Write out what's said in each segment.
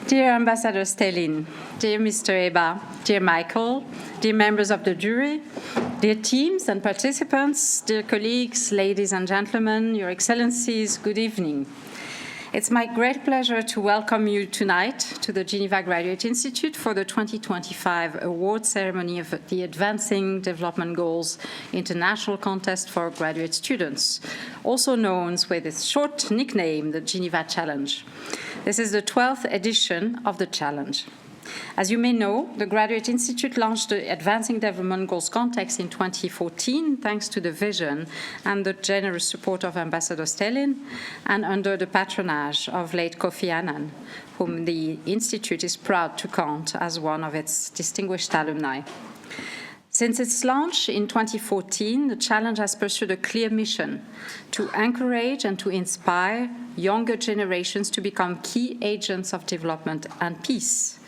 Dear Ambassador Stelin, dear Mr. Eba, dear Michael, dear members of the jury, dear teams and participants, dear colleagues, ladies and gentlemen, Your Excellencies, good evening. It's my great pleasure to welcome you tonight to the Geneva Graduate Institute for the 2025 award ceremony of the Advancing Development Goals International Contest for Graduate Students, also known with its short nickname, the Geneva Challenge. This is the 12th edition of the challenge. As you may know, the Graduate Institute launched the Advancing Development Goals Contest in 2014, thanks to the vision and the generous support of Ambassador Stelin, and under the patronage of late Kofi Annan, whom the Institute is proud to count as one of its distinguished alumni. Since its launch in 2014, the challenge has pursued a clear mission to encourage and to inspire younger generations to become key agents of development and peace.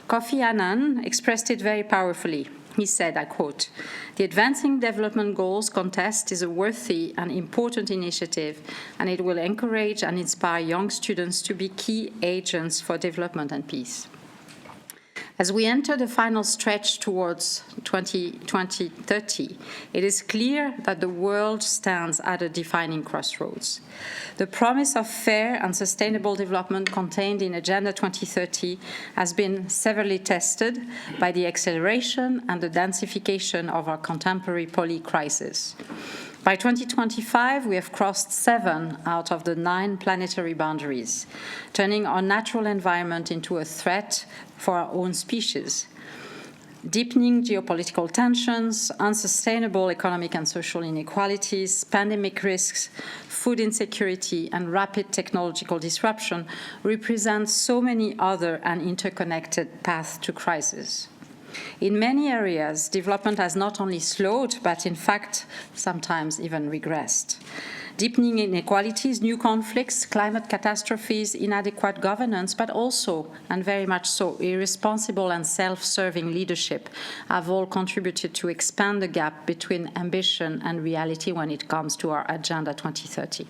Kofi Annan expressed it very powerfully. He said, I quote, "The Advancing Development Goals Contest is a worthy and important initiative, and it will encourage and inspire young students to be key agents for development and peace." As we enter the final stretch towards 2030, it is clear that the world stands at a defining crossroads. The promise of fair and sustainable development contained in Agenda 2030 has been severely tested by the acceleration and the densification of our contemporary poly-crisis. By 2025, we have crossed 7 out of the 9 planetary boundaries, turning our natural environment into a threat for our own species. Deepening geopolitical tensions, unsustainable economic and social inequalities, pandemic risks, food insecurity, and rapid technological disruption represent so many other and interconnected paths to crisis. In many areas, development has not only slowed, but in fact, sometimes even regressed. Deepening inequalities, new conflicts, climate catastrophes, inadequate governance, but also, and very much so, irresponsible and self-serving leadership have all contributed to expand the gap between ambition and reality when it comes to our Agenda 2030.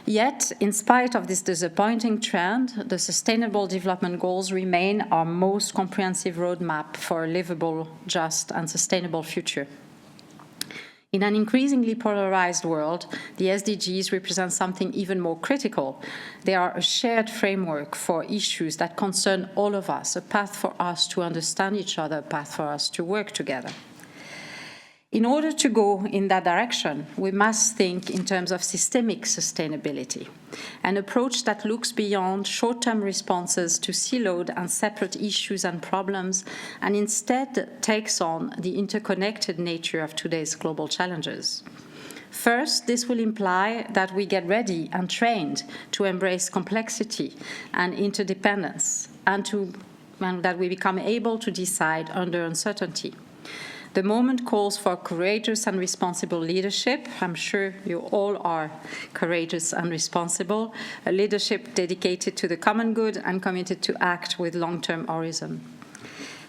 Yet, in spite of this disappointing trend, the Sustainable Development Goals remain our most comprehensive roadmap for a livable, just, and sustainable future. In an increasingly polarized world, the SDGs represent something even more critical. They are a shared framework for issues that concern all of us, a path for us to understand each other, a path for us to work together. In order to go in that direction, we must think in terms of systemic sustainability, an approach that looks beyond short-term responses to siloed and separate issues and problems, and instead takes on the interconnected nature of today's global challenges. First, this will imply that we get ready and trained to embrace complexity and interdependence, and that we become able to decide under uncertainty. The moment calls for courageous and responsible leadership. I'm sure you all are courageous and responsible, a leadership dedicated to the common good and committed to act with long-term horizon.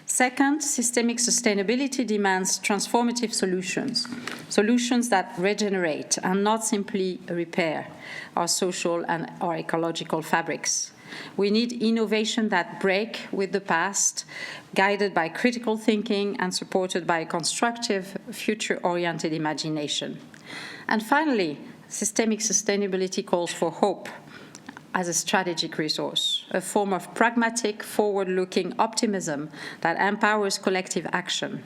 Second, systemic sustainability demands transformative solutions that regenerate and not simply repair our social and our ecological fabrics. We need innovation that break with the past, guided by critical thinking and supported by a constructive, future-oriented imagination. And finally, systemic sustainability calls for hope as a strategic resource, a form of pragmatic, forward-looking optimism that empowers collective action.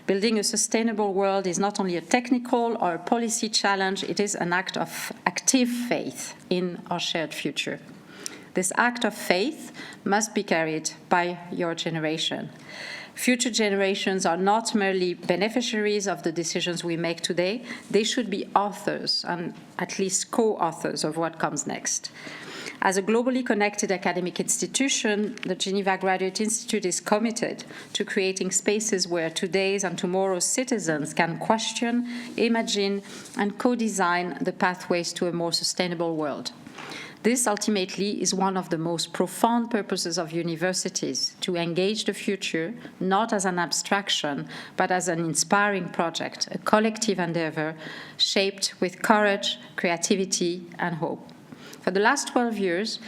Building a sustainable world is not only a technical or a policy challenge, it is an act of active faith in our shared future. This act of faith must be carried by your generation. Future generations are not merely beneficiaries of the decisions we make today. They should be authors and at least co-authors of what comes next. As a globally connected academic institution, the Geneva Graduate Institute is committed to creating spaces where today's and tomorrow's citizens can question, imagine, and co-design the pathways to a more sustainable world. This ultimately is one of the most profound purposes of universities, to engage the future not as an abstraction, but as an inspiring project, a collective endeavor shaped with courage, creativity, and hope. For the last 12 years,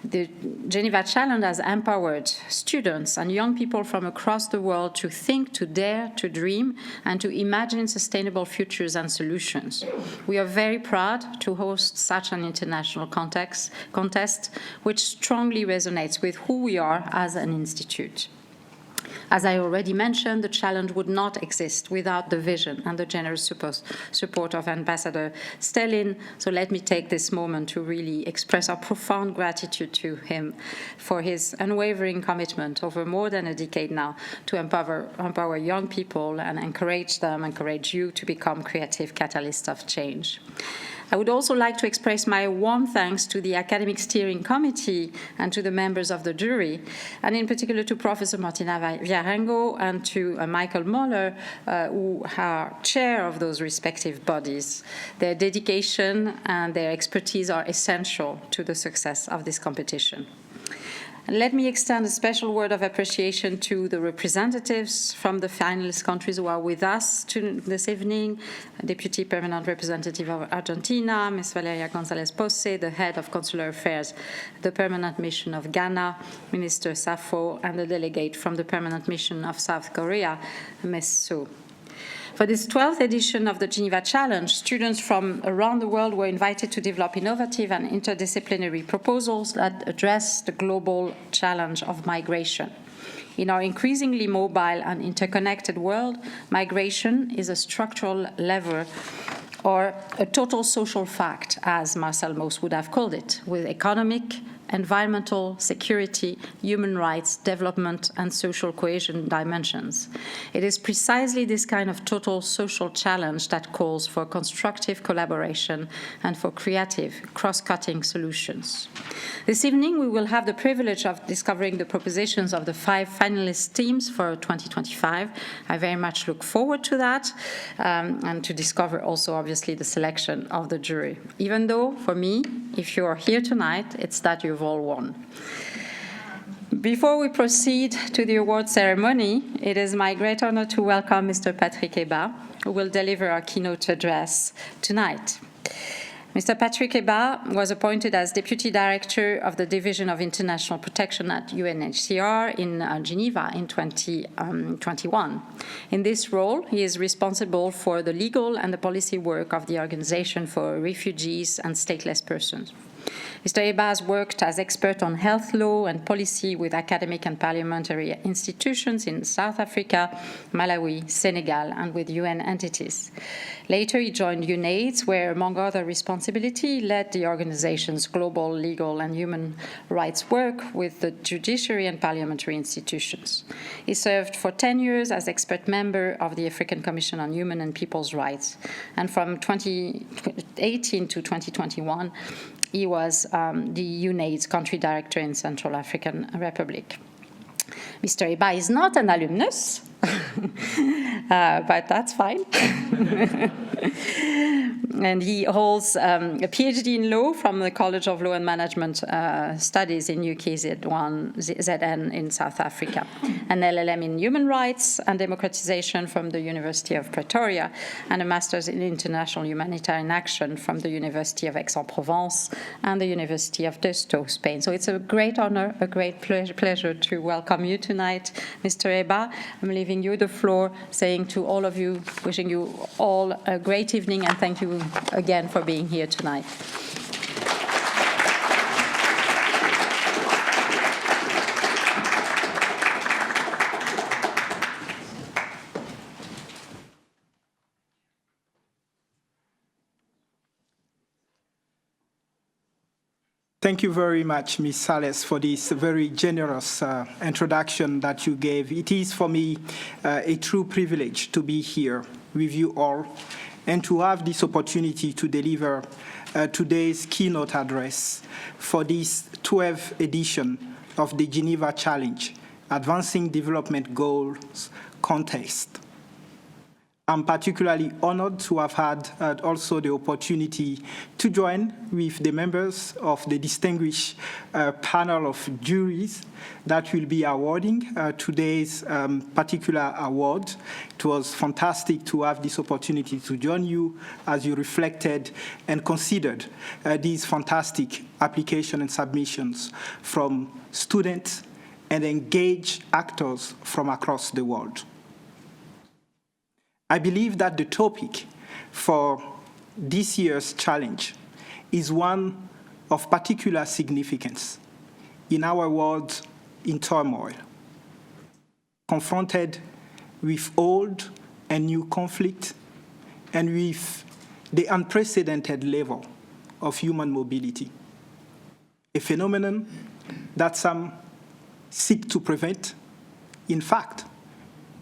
the Geneva Challenge has empowered students and young people from across the world to think, to dare, to dream, and to imagine sustainable futures and solutions. We are very proud to host such an international contest, which strongly resonates with who we are as an institute. As I already mentioned, the challenge would not exist without the vision and the generous support of Ambassador Stellin. So let me take this moment to really express our profound gratitude to him for his unwavering commitment over more than a decade now to empower young people and encourage you to become creative catalysts of change. I would also like to express my warm thanks to the Academic Steering Committee and to the members of the jury, and in particular to Professor Martina Viarengo and to Michael Moller, who are chair of those respective bodies. Their dedication and their expertise are essential to the success of this competition. And let me extend a special word of appreciation to the representatives from the finalist countries who are with us this evening. Deputy Permanent Representative of Argentina, Ms. Valeria González-Posse, the head of Consular Affairs, the Permanent Mission of Ghana, Minister Safo, and the delegate from the Permanent Mission of South Korea, Ms. Su. For this 12th edition of the Geneva Challenge, students from around the world were invited to develop innovative and interdisciplinary proposals that address the global challenge of migration. In our increasingly mobile and interconnected world, migration is a structural lever or a total social fact, as Marcel Mauss would have called it, with economic, environmental, security, human rights, development, and social cohesion dimensions. It is precisely this kind of total social challenge that calls for constructive collaboration and for creative, cross-cutting solutions. This evening, we will have the privilege of discovering the propositions of the 5 finalist teams for 2025. I very much look forward to that, and to discover also, obviously, the selection of the jury. Even though, for me, if you are here tonight, it's that you've all won. Before we proceed to the award ceremony, it is my great honor to welcome Mr. Patrick Hébas, who will deliver our keynote address tonight. Mr. Patrick Hébas was appointed as Deputy Director of the Division of International Protection at UNHCR in Geneva in 2021. In this role, he is responsible for the legal and the policy work of the Organization for Refugees and Stateless Persons. Mr. Hébas worked as expert on health law and policy with academic and parliamentary institutions in South Africa, Malawi, Senegal, and with UN entities. Later, he joined UNAIDS, where, among other responsibilities, led the organization's global legal and human rights work with the judiciary and parliamentary institutions. He served for 10 years as expert member of the African Commission on Human and People's Rights, and from 2018 to 2021, he was the UNAIDS country director in Central African Republic. Mr. Hébas is not an alumnus, but that's fine. And he holds a PhD in law from the College of Law and Management Studies in UKZN in South Africa, an LLM in Human Rights and Democratization from the University of Pretoria, and a Master's in International Humanitarian Action from the University of Aix-en-Provence and the University of Deusto, Spain. So it's a great honor, a great pleasure to welcome you tonight, Mr. Hébas. I'm leaving you the floor, saying to all of you, wishing you all a great evening, and thank you again for being here tonight. Thank you very much, Ms. Sales, for this very generous introduction that you gave. It is for me a true privilege to be here with you all and to have this opportunity to deliver today's keynote address for this 12th edition of the Geneva Challenge, Advancing Development Goals Contest. I'm particularly honored to have had also the opportunity to join with the members of the distinguished panel of juries that will be awarding today's particular award. It was fantastic to have this opportunity to join you as you reflected and considered these fantastic applications and submissions from students and engaged actors from across the world. I believe that the topic for this year's challenge is one of particular significance in our world in turmoil, confronted with old and new conflict and with the unprecedented level of human mobility, a phenomenon that some seek to prevent. In fact,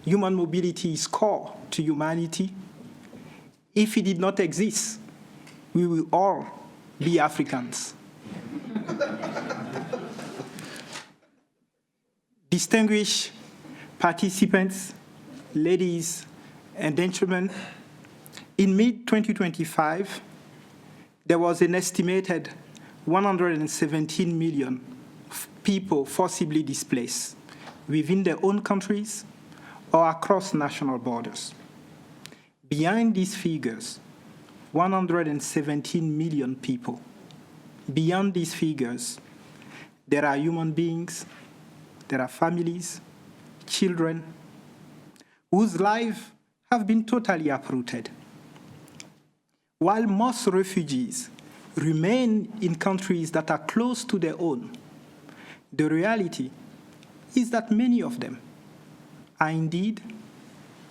human mobility is core to humanity. If it did not exist, we will all be Africans. Distinguished participants, ladies and gentlemen, in mid-2025, there was an estimated 117 million people forcibly displaced within their own countries or across national borders. Behind these figures, 117 million people. Beyond these figures, there are human beings, there are families, children, whose lives have been totally uprooted. While most refugees remain in countries that are close to their own, the reality is that many of them are indeed,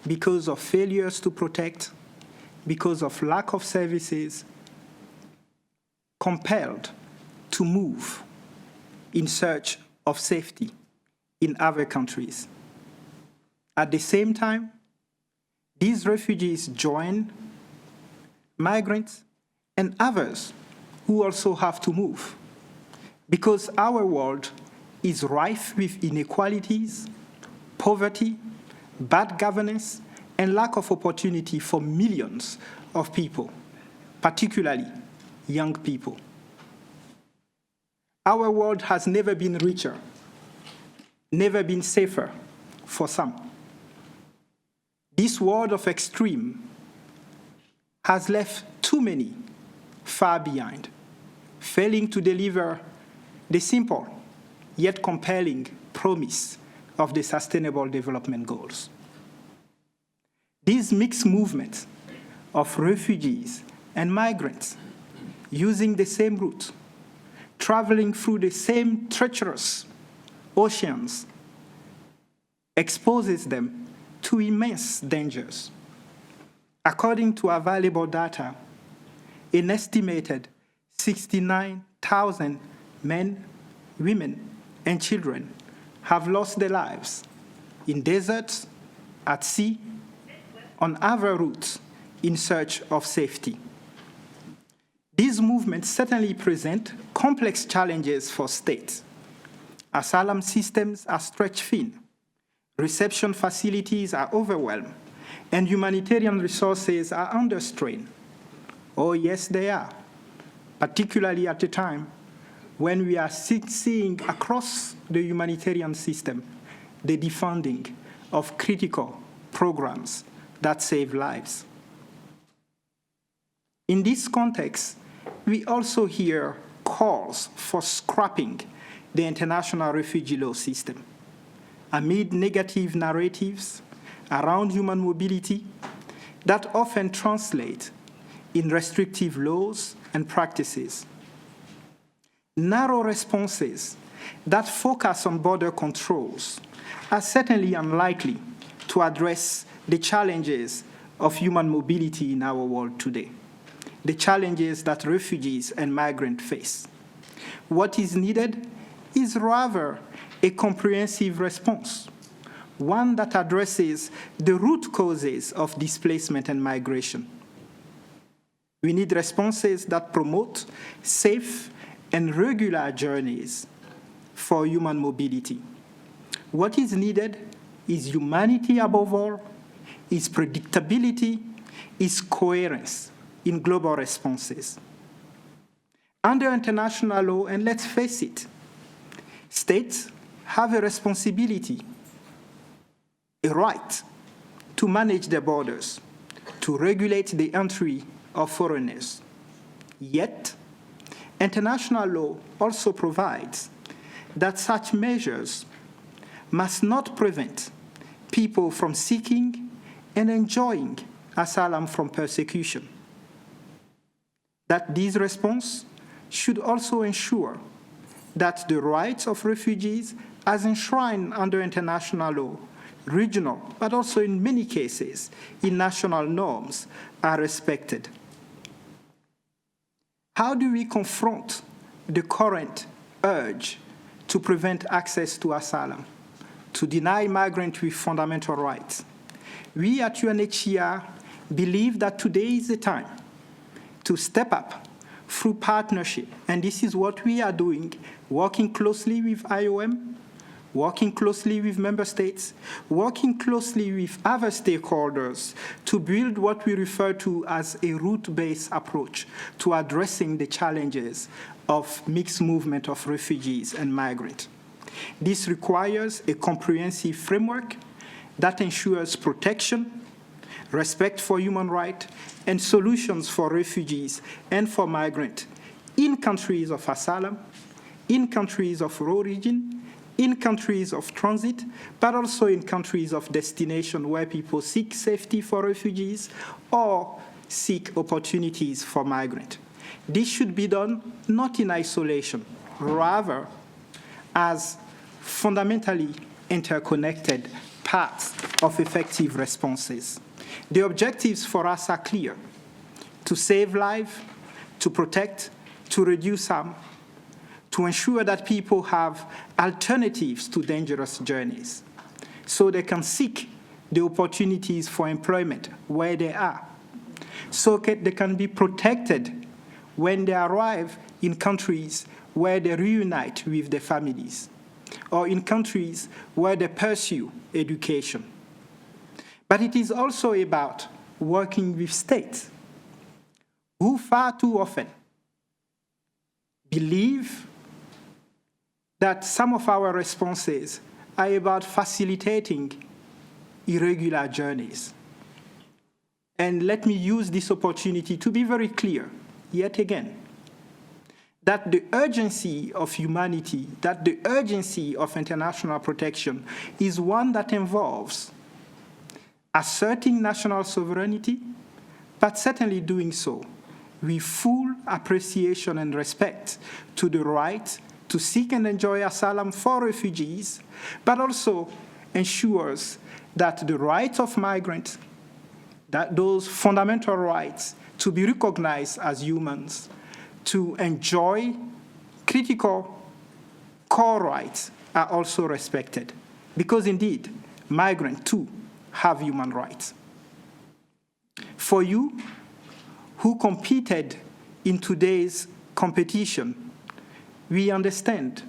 because of failures to protect, because of lack of services, compelled to move in search of safety in other countries. At the same time, these refugees join migrants and others who also have to move, because our world is rife with inequalities, poverty, bad governance, and lack of opportunity for millions of people, particularly young people. Our world has never been richer, never been safer for some. This world of extreme has left too many far behind, failing to deliver the simple yet compelling promise of the Sustainable Development Goals. These mixed movements of refugees and migrants using the same route, traveling through the same treacherous oceans, exposes them to immense dangers. According to available data, an estimated 69,000 men, women, and children have lost their lives in deserts, at sea, on other routes in search of safety. These movements certainly present complex challenges for states. Asylum systems are stretched thin, reception facilities are overwhelmed, and humanitarian resources are under strain. Oh, yes, they are, particularly at a time when we are seeing across the humanitarian system the defunding of critical programs that save lives. In this context, we also hear calls for scrapping the international refugee law system amid negative narratives around human mobility that often translate in restrictive laws and practices. Narrow responses that focus on border controls are certainly unlikely to address the challenges of human mobility in our world today, the challenges that refugees and migrants face. What is needed is rather a comprehensive response, one that addresses the root causes of displacement and migration. We need responses that promote safe and regular journeys for human mobility. What is needed is humanity above all, is predictability, is coherence in global responses. Under international law, and let's face it, states have a responsibility, a right to manage their borders, to regulate the entry of foreigners. Yet, international law also provides that such measures must not prevent people from seeking and enjoying asylum from persecution. That this response should also ensure that the rights of refugees, as enshrined under international law, regional, but also in many cases in national norms, are respected. How do we confront the current urge to prevent access to asylum, to deny migrants with fundamental rights? We at UNHCR believe that today is the time to step up through partnership, and this is what we are doing, working closely with IOM, working closely with member states, working closely with other stakeholders to build what we refer to as a route-based approach to addressing the challenges of mixed movement of refugees and migrants. This requires a comprehensive framework that ensures protection, respect for human rights, and solutions for refugees and for migrants in countries of asylum, in countries of origin, in countries of transit, but also in countries of destination where people seek safety for refugees or seek opportunities for migrants. This should be done not in isolation, rather as fundamentally interconnected parts of effective responses. The objectives for us are clear: to save lives, to protect, to reduce harm, to ensure that people have alternatives to dangerous journeys, so they can seek the opportunities for employment where they are, so they can be protected when they arrive in countries where they reunite with their families, or in countries where they pursue education. But it is also about working with states who far too often believe that some of our responses are about facilitating irregular journeys. And let me use this opportunity to be very clear, yet again, that the urgency of humanity, that the urgency of international protection is one that involves asserting national sovereignty, but certainly doing so with full appreciation and respect to the right to seek and enjoy asylum for refugees, but also ensures that the rights of migrants, that those fundamental rights to be recognized as humans, to enjoy critical core rights, are also respected. Because indeed, migrants too have human rights. For you who competed in today's competition, we understand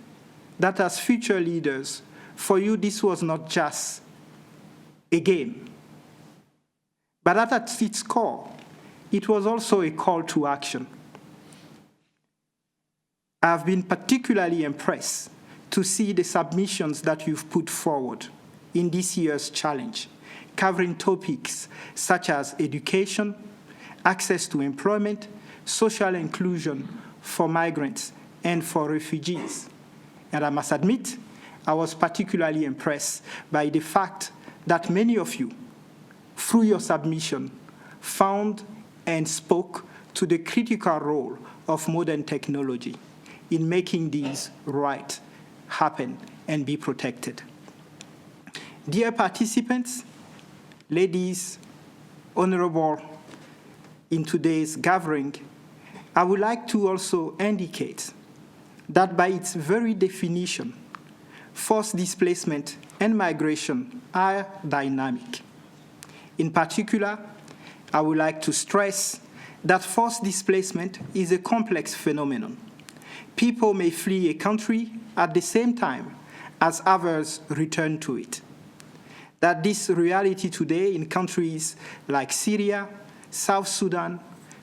that as future leaders, for you this was not just a game, but that at its core, it was also a call to action. I've been particularly impressed to see the submissions that you've put forward in this year's challenge, covering topics such as education, access to employment, social inclusion for migrants and for refugees. And I must admit, I was particularly impressed by the fact that many of you, through your submission, found and spoke to the critical role of modern technology in making these rights happen and be protected. Dear participants, ladies, honorable, in today's gathering, I would like to also indicate that by its very definition, forced displacement and migration are dynamic. In particular, I would like to stress that forced displacement is a complex phenomenon. People may flee a country at the same time as others return to it. that this reality today in countries like Syria, South Sudan,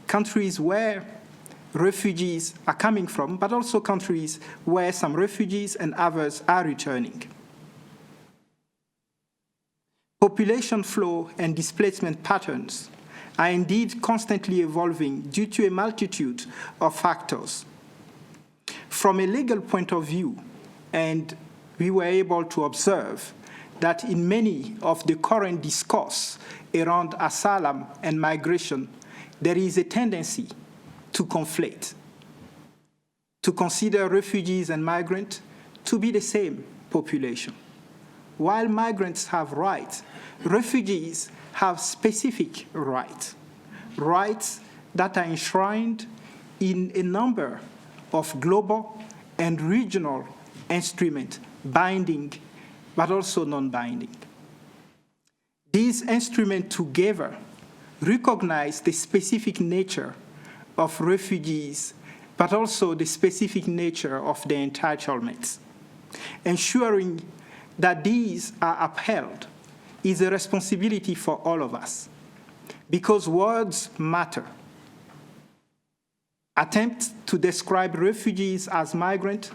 countries where refugees are coming from, but also countries where some refugees and others are returning. Population flow and displacement patterns are indeed constantly evolving due to a multitude of factors. From a legal point of view, and we were able to observe that in many of the current discourse around asylum and migration, there is a tendency to conflate, to consider refugees and migrants to be the same population. While migrants have rights, refugees have specific rights, rights that are enshrined in a number of global and regional instruments, binding but also non-binding. These instruments together recognize the specific nature of refugees, but also the specific nature of their entitlements. Ensuring that these are upheld is a responsibility for all of us, because words matter. Attempts to describe refugees as migrants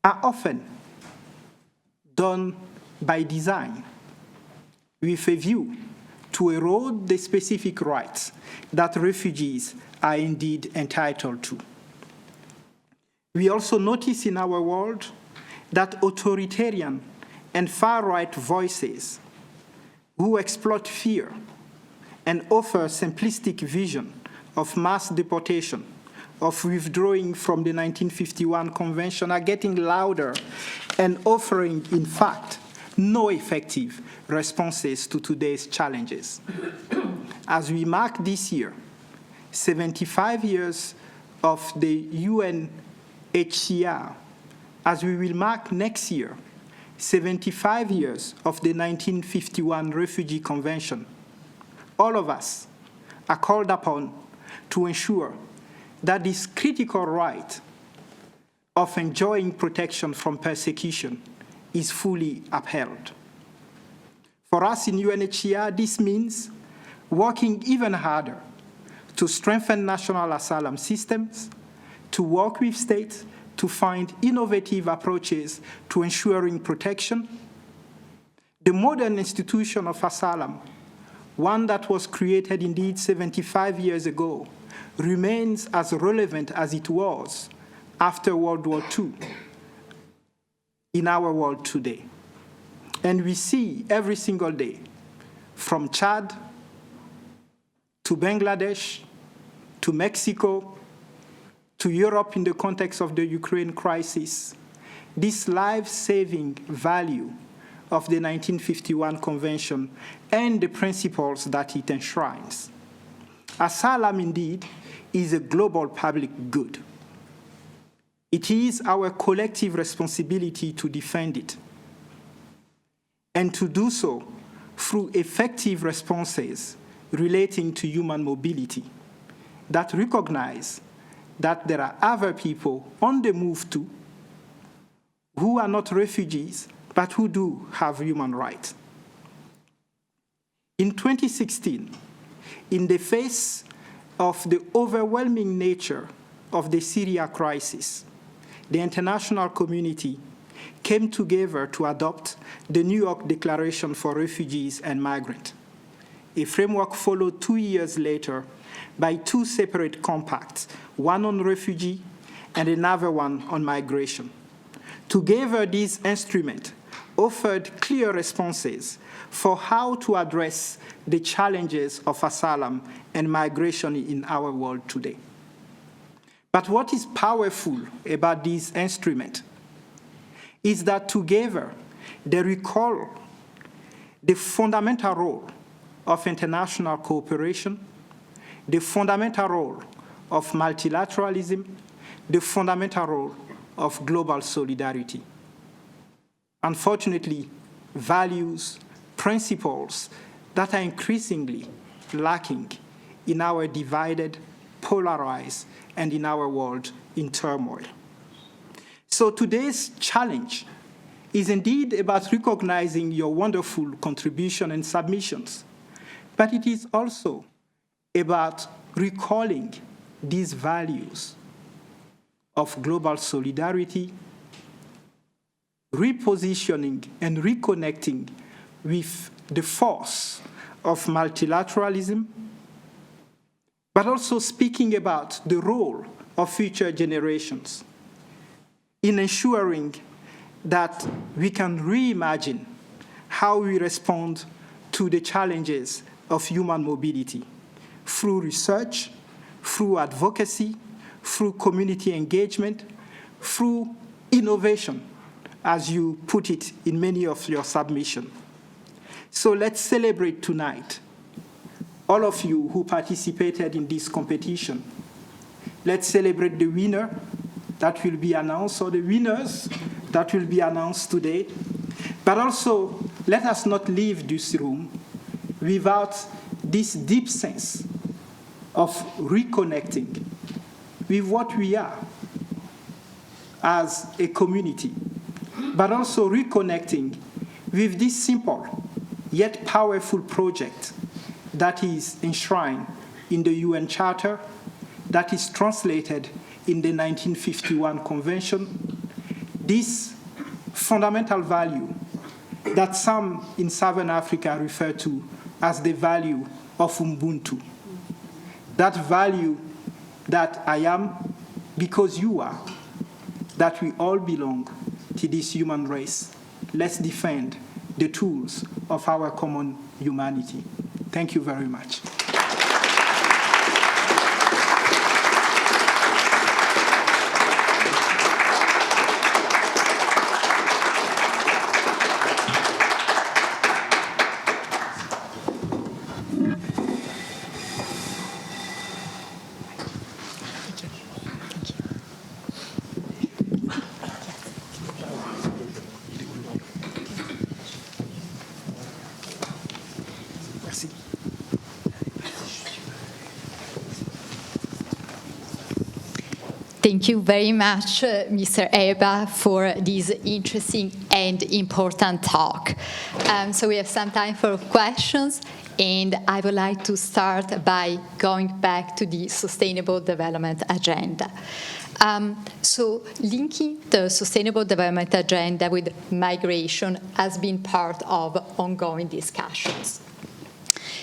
are often done by design with a view to erode the specific rights that refugees are indeed entitled to. We also notice in our world that authoritarian and far-right voices who exploit fear and offer simplistic vision of mass deportation, of withdrawing from the 1951 Convention are getting louder and offering, in fact, no effective responses to today's challenges. As we mark this year, 75 years of the UNHCR, as we will mark next year, 75 years of the 1951 Refugee Convention, all of us are called upon to ensure that this critical right of enjoying protection from persecution is fully upheld. For us in UNHCR, this means working even harder to strengthen national asylum systems, to work with states to find innovative approaches to ensuring protection. The modern institution of asylum, one that was created indeed 75 years ago, remains as relevant as it was after World War II in our world today. And we see every single day, from Chad to Bangladesh to Mexico to Europe in the context of the Ukraine crisis, this life-saving value of the 1951 Convention and the principles that it enshrines. Asylum, indeed, is a global public good. It is our collective responsibility to defend it, and to do so through effective responses relating to human mobility that recognize that there are other people on the move too who are not refugees, but who do have human rights. In 2016, in the face of the overwhelming nature of the Syria crisis, the international community came together to adopt the New York Declaration for Refugees and Migrants. A framework followed 2 years later by two separate compacts, one on refugee and another one on migration. Together, these instruments offered clear responses for how to address the challenges of asylum and migration in our world today. But what is powerful about these instruments is that together they recall the fundamental role of international cooperation, the fundamental role of multilateralism, the fundamental role of global solidarity. Unfortunately, values, principles that are increasingly lacking in our divided, polarized, and in our world in turmoil. So today's challenge is indeed about recognizing your wonderful contribution and submissions, but it is also about recalling these values of global solidarity, repositioning and reconnecting with the force of multilateralism, but also speaking about the role of future generations in ensuring that we can reimagine how we respond to the challenges of human mobility through research, through advocacy, through community engagement, through innovation, as you put it in many of your submissions. So let's celebrate tonight, all of you who participated in this competition. Let's celebrate the winner that will be announced, or the winners that will be announced today. But also, let us not leave this room without this deep sense of reconnecting with what we are as a community, but also reconnecting with this simple yet powerful project that is enshrined in the UN Charter, that is translated in the 1951 Convention, this fundamental value that some in Southern Africa refer to as the value of Ubuntu. That value that I am because you are, that we all belong to this human race. Let's defend the tools of our common humanity. Thank you very much. Thank you very much, Mr. Eba, for this interesting and important talk. So we have some time for questions, and I would like to start by going back to the Sustainable Development Agenda. So linking the Sustainable Development Agenda with migration has been part of ongoing discussions.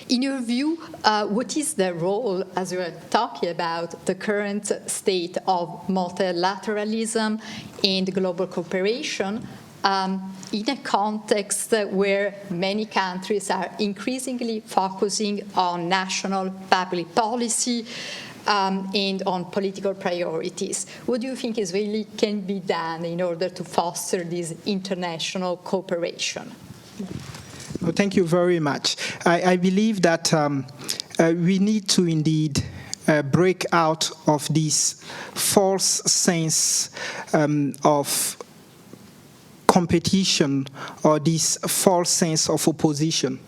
In your view, what is the role, as we were talking about, the current state of multilateralism and global cooperation in a context where many countries are increasingly focusing on national public policy and on political priorities? What do you think is really can be done in order to foster this international cooperation? Well, thank you very much. I believe that we need to indeed break out of this false sense of competition or this false sense of opposition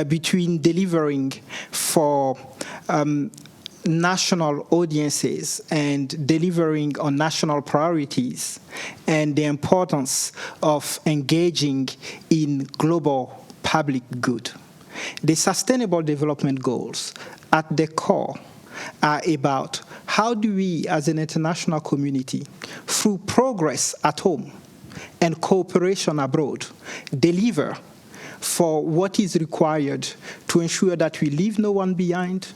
between delivering for national audiences and delivering on national priorities, and the importance of engaging in global public good. The Sustainable Development Goals at the core are about how do we as an international community, through progress at home and cooperation abroad, deliver for what is required to ensure that we leave no one behind,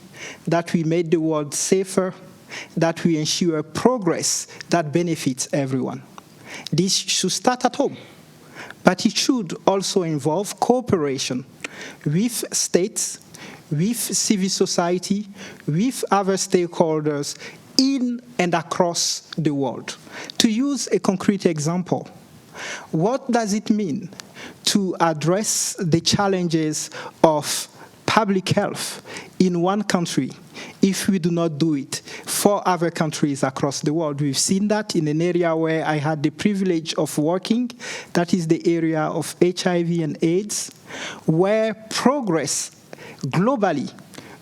that we make the world safer, that we ensure progress that benefits everyone. This should start at home, but it should also involve cooperation with states, with civil society, with other stakeholders in and across the world. To use a concrete example, what does it mean to address the challenges of public health in one country if we do not do it for other countries across the world? We've seen that in an area where I had the privilege of working, that is the area of HIV and AIDS, where progress globally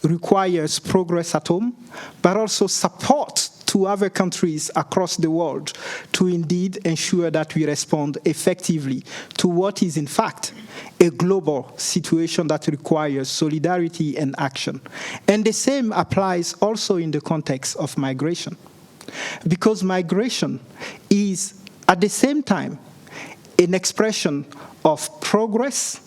requires progress at home, but also support to other countries across the world to indeed ensure that we respond effectively to what is in fact a global situation that requires solidarity and action. And the same applies also in the context of migration, because migration is at the same time an expression of progress,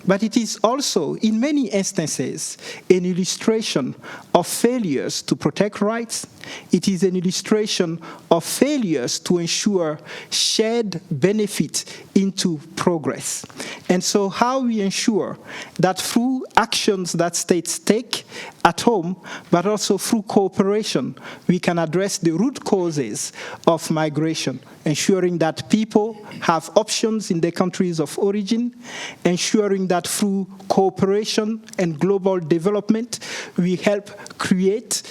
but it is also, in many instances, an illustration of failures to protect rights. It is an illustration of failures to ensure shared benefit into progress. And so how we ensure that through actions that states take at home, but also through cooperation, we can address the root causes of migration, ensuring that people have options in their countries of origin, ensuring that through cooperation and global development, we help create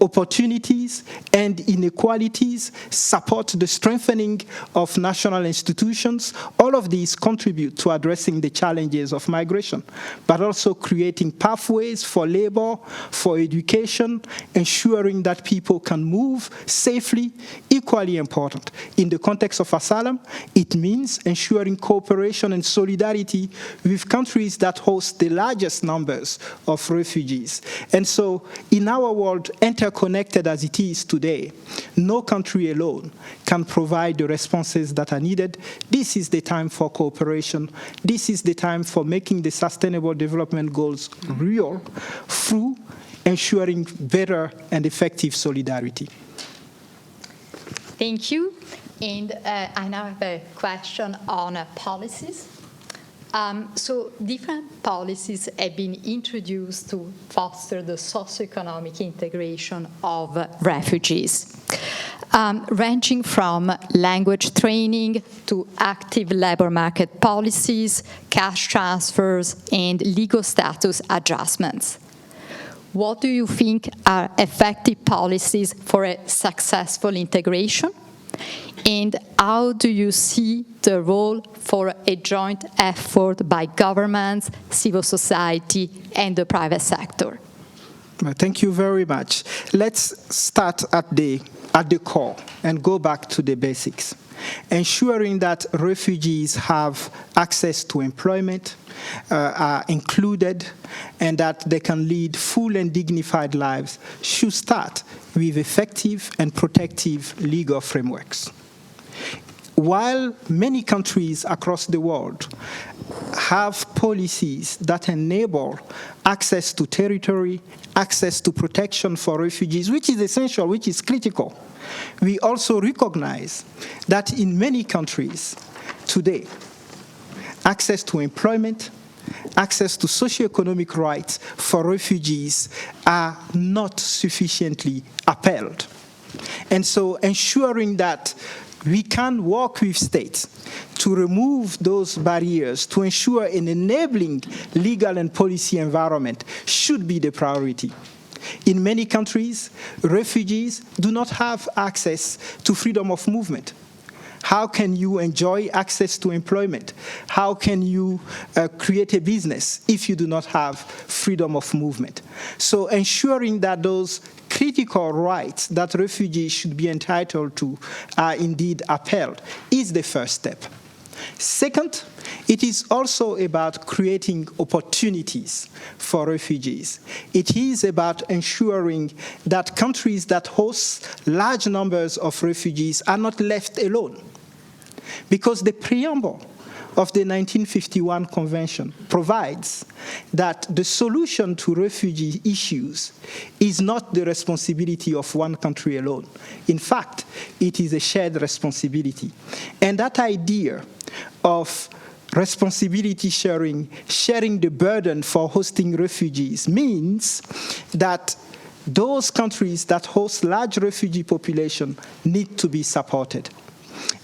opportunities and inequalities, support the strengthening of national institutions. All of these contribute to addressing the challenges of migration, but also creating pathways for labor, for education, ensuring that people can move safely. Equally important, in the context of asylum, it means ensuring cooperation and solidarity with countries that host the largest numbers of refugees. And so, in our world, interconnected as it is today, no country alone can provide the responses that are needed. This is the time for cooperation. This is the time for making the Sustainable Development Goals real through ensuring better and effective solidarity. Thank you. And I now have a question on policies. So different policies have been introduced to foster the socioeconomic integration of refugees, ranging from language training to active labor market policies, cash transfers, and legal status adjustments. What do you think are effective policies for a successful integration? And how do you see the role for a joint effort by governments, civil society, and the private sector? Thank you very much. Let's start at the core and go back to the basics. Ensuring that refugees have access to employment, are included, and that they can lead full and dignified lives should start with effective and protective legal frameworks. While many countries across the world have policies that enable access to territory, access to protection for refugees, which is essential, which is critical, we also recognize that in many countries today, access to employment, access to socioeconomic rights for refugees are not sufficiently upheld. And so ensuring that we can work with states to remove those barriers, to ensure an enabling legal and policy environment should be the priority. In many countries, refugees do not have access to freedom of movement. How can you enjoy access to employment? How can you create a business if you do not have freedom of movement? So ensuring that those critical rights that refugees should be entitled to are indeed upheld is the first step. Second, it is also about creating opportunities for refugees. It is about ensuring that countries that host large numbers of refugees are not left alone. Because the preamble of the 1951 Convention provides that the solution to refugee issues is not the responsibility of one country alone. In fact, it is a shared responsibility. And that idea of responsibility sharing the burden for hosting refugees means that those countries that host large refugee population need to be supported.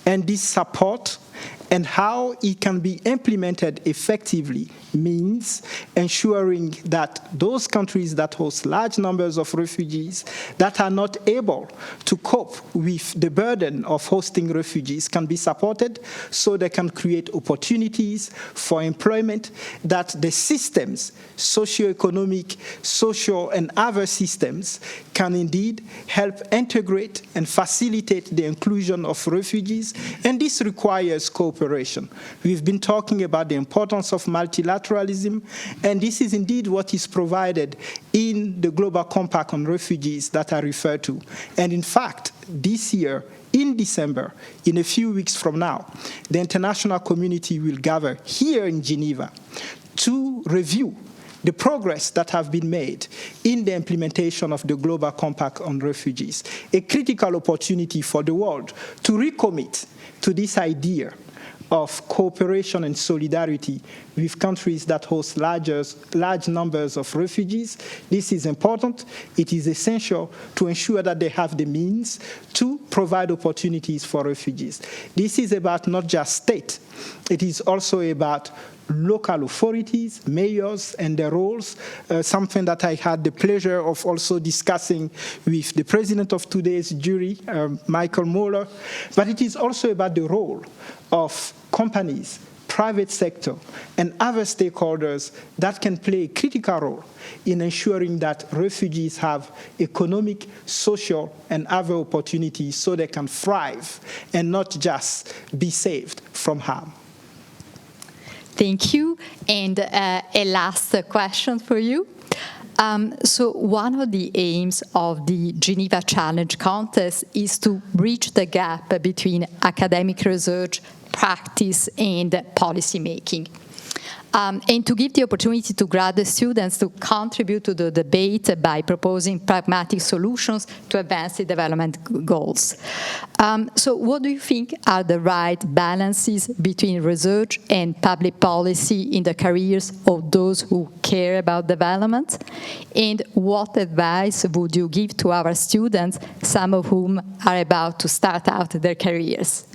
And this support and how it can be implemented effectively means ensuring that those countries that host large numbers of refugees that are not able to cope with the burden of hosting refugees can be supported so they can create opportunities for employment, that the systems, socioeconomic, social, and other systems can indeed help integrate and facilitate the inclusion of refugees, and this requires cooperation. We've been talking about the importance of multilateralism, and this is indeed what is provided in the Global Compact on Refugees that I referred to. And in fact, this year, in December, in a few weeks from now, the international community will gather here in Geneva to review the progress that have been made in the implementation of the Global Compact on Refugees, a critical opportunity for the world to recommit to this idea of cooperation and solidarity with countries that host large numbers of refugees. This is important. It is essential to ensure that they have the means to provide opportunities for refugees. This is about not just state. It is also about local authorities, mayors, and their roles, something that I had the pleasure of also discussing with the president of today's jury, Michael Moeller. But it is also about the role of companies, private sector, and other stakeholders that can play a critical role in ensuring that refugees have economic, social, and other opportunities so they can thrive and not just be saved from harm. Thank you. And a last question for you. So one of the aims of the Geneva Challenge contest is to bridge the gap between academic research, practice, and policy making. And to give the opportunity to graduate students to contribute to the debate by proposing pragmatic solutions to advance the development goals. So what do you think are the right balances between research and public policy in the careers of those who care about development? And what advice would you give to our students, some of whom are about to start out their careers?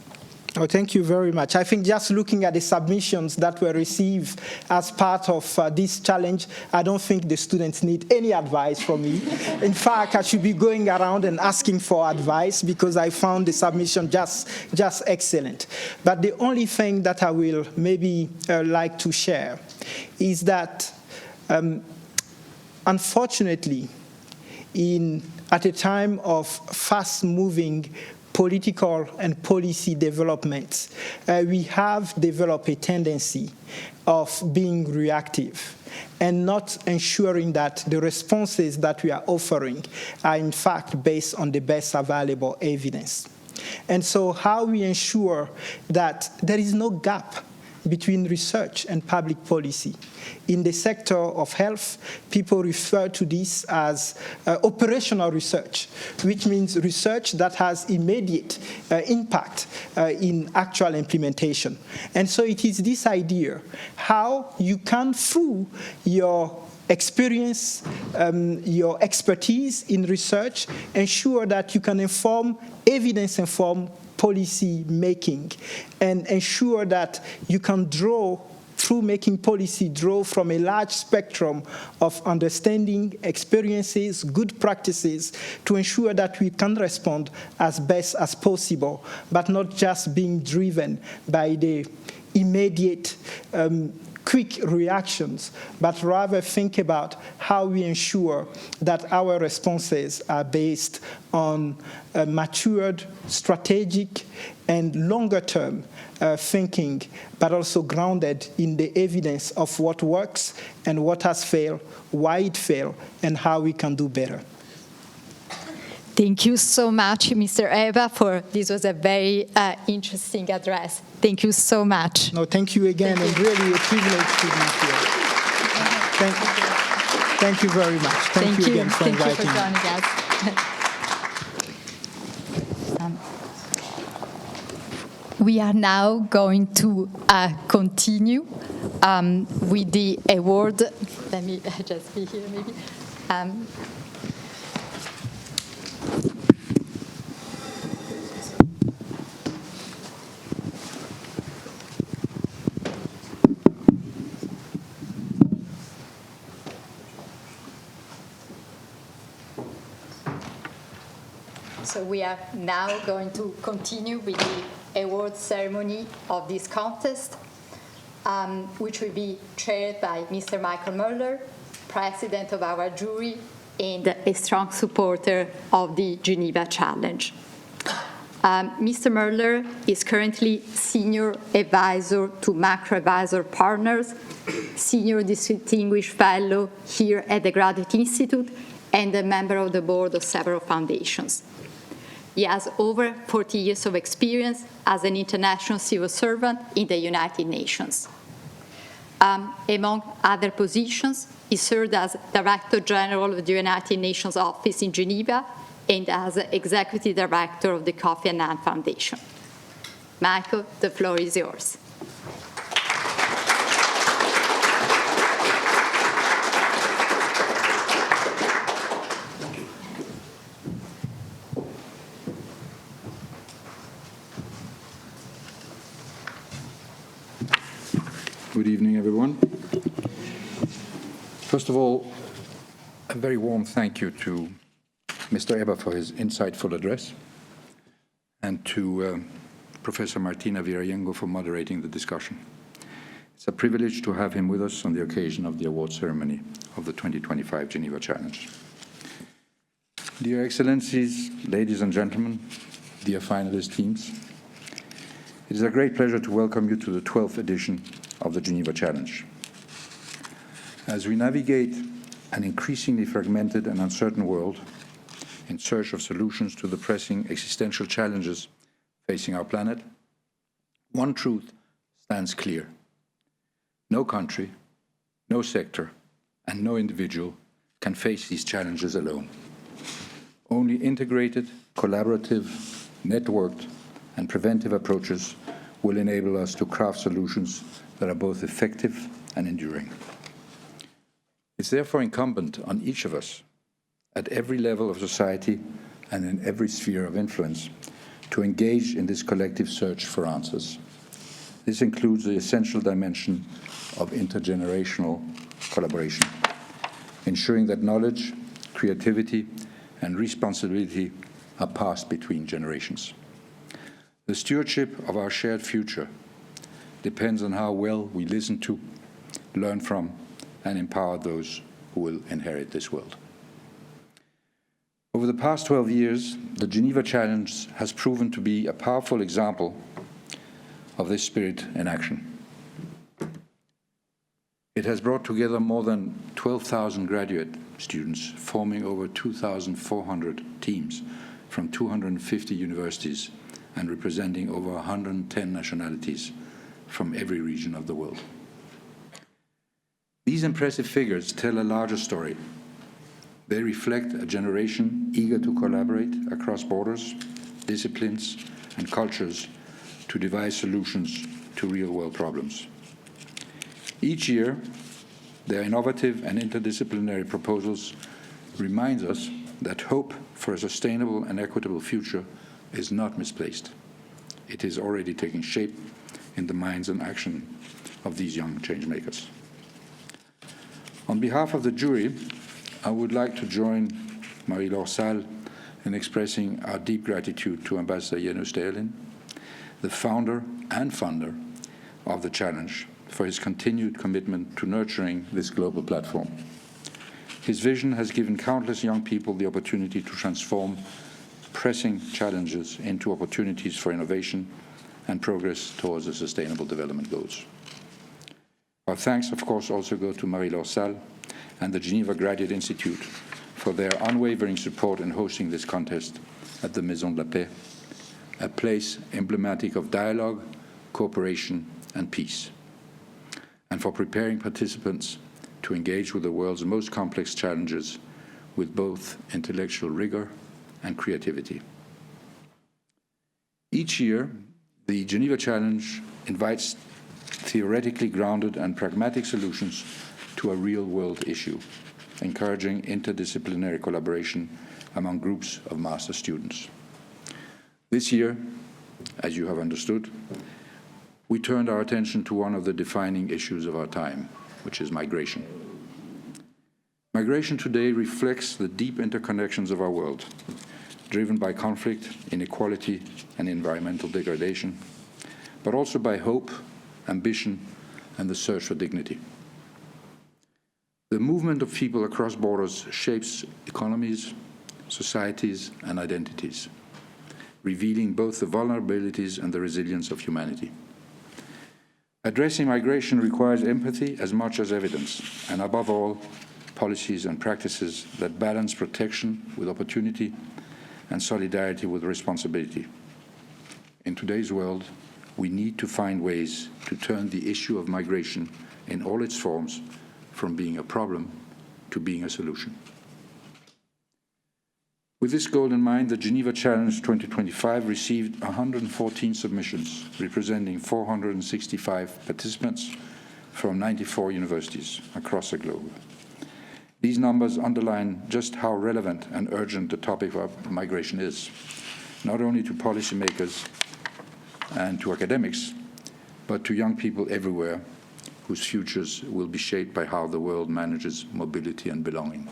Oh, thank you very much. I think just looking at the submissions that were received as part of this challenge, I don't think the students need any advice from me. In fact, I should be going around and asking for advice because I found the submission just excellent. But the only thing that I will maybe like to share is that, unfortunately, at a time of fast-moving political and policy developments, we have developed a tendency of being reactive and not ensuring that the responses that we are offering are in fact based on the best available evidence. And so how we ensure that there is no gap between research and public policy. In the sector of health, people refer to this as operational research, which means research that has immediate impact in actual implementation. And so it is this idea, how you can, through your experience, your expertise in research, ensure that you can inform evidence-informed policy making and ensure that you can draw, through making policy, draw from a large spectrum of understanding, experiences, good practices to ensure that we can respond as best as possible, but not just being driven by the immediate quick reactions, but rather think about how we ensure that our responses are based on matured, strategic, and longer-term thinking, but also grounded in the evidence of what works and what has failed, why it failed, and how we can do better. Thank you so much, Mr. Eba, for this was a very interesting address. Thank you so much. No, thank you again, and really a privilege to be here. Thank you very much. Thank you again for inviting me. Thank you for joining us. We are now going to continue with the award. Let me just be here, maybe. So we are now going to continue with the award ceremony of this contest, which will be chaired by Mr. Michael Muller, president of our jury and a strong supporter of the Geneva Challenge. Mr. Muller is currently Senior Advisor to Macro Advisor Partners, Senior Distinguished Fellow here at the Graduate Institute, and a member of the board of several foundations. He has over 40 years of experience as an international civil servant in the United Nations. Among other positions, he served as Director General of the United Nations Office in Geneva and as Executive Director of the Kofi Annan Foundation. Michael, the floor is yours. Good evening, everyone. First of all, a very warm thank you to Mr. Eber for his insightful address, and to Professor Martina Virayengo for moderating the discussion. It's a privilege to have him with us on the occasion of the award ceremony of the 2025 Geneva Challenge. Dear Excellencies, ladies and gentlemen, dear finalist teams, it is a great pleasure to welcome you to the 12th edition of the Geneva Challenge. As we navigate an increasingly fragmented and uncertain world in search of solutions to the pressing existential challenges facing our planet, one truth stands clear. No country, no sector, and no individual can face these challenges alone. Only integrated, collaborative, networked, and preventive approaches will enable us to craft solutions that are both effective and enduring. It's therefore incumbent on each of us, at every level of society and in every sphere of influence, to engage in this collective search for answers. This includes the essential dimension of intergenerational collaboration, ensuring that knowledge, creativity, and responsibility are passed between generations. The stewardship of our shared future depends on how well we listen to, learn from, and empower those who will inherit this world. Over the past 12 years, the Geneva Challenge has proven to be a powerful example of this spirit in action. It has brought together more than 12,000 graduate students, forming over 2,400 teams from 250 universities and representing over 110 nationalities from every region of the world. These impressive figures tell a larger story. They reflect a generation eager to collaborate across borders, disciplines, and cultures to devise solutions to real-world problems. Each year, their innovative and interdisciplinary proposals remind us that hope for a sustainable and equitable future is not misplaced. It is already taking shape in the minds and action of these young changemakers. On behalf of the jury, I would like to join Marie-Laure Salle in expressing our deep gratitude to Ambassador Jenő Sterlin, the founder and funder of the Challenge, for his continued commitment to nurturing this global platform. His vision has given countless young people the opportunity to transform pressing challenges into opportunities for innovation and progress towards the Sustainable Development Goals. Our thanks, of course, also go to Marie-Laure Salle and the Geneva Graduate Institute for their unwavering support in hosting this contest at the Maison de la Paix, a place emblematic of dialogue, cooperation, and peace, and for preparing participants to engage with the world's most complex challenges with both intellectual rigor and creativity. Each year, the Geneva Challenge invites theoretically grounded and pragmatic solutions to a real-world issue, encouraging interdisciplinary collaboration among groups of master students. This year, as you have understood, we turned our attention to one of the defining issues of our time, which is migration. Migration today reflects the deep interconnections of our world, driven by conflict, inequality, and environmental degradation, but also by hope, ambition, and the search for dignity. The movement of people across borders shapes economies, societies, and identities, revealing both the vulnerabilities and the resilience of humanity. Addressing migration requires empathy as much as evidence, and above all, policies and practices that balance protection with opportunity and solidarity with responsibility. In today's world, we need to find ways to turn the issue of migration in all its forms from being a problem to being a solution. With this goal in mind, the Geneva Challenge 2025 received 114 submissions, representing 465 participants from 94 universities across the globe. These numbers underline just how relevant and urgent the topic of migration is, not only to policymakers and to academics, but to young people everywhere whose futures will be shaped by how the world manages mobility and belonging.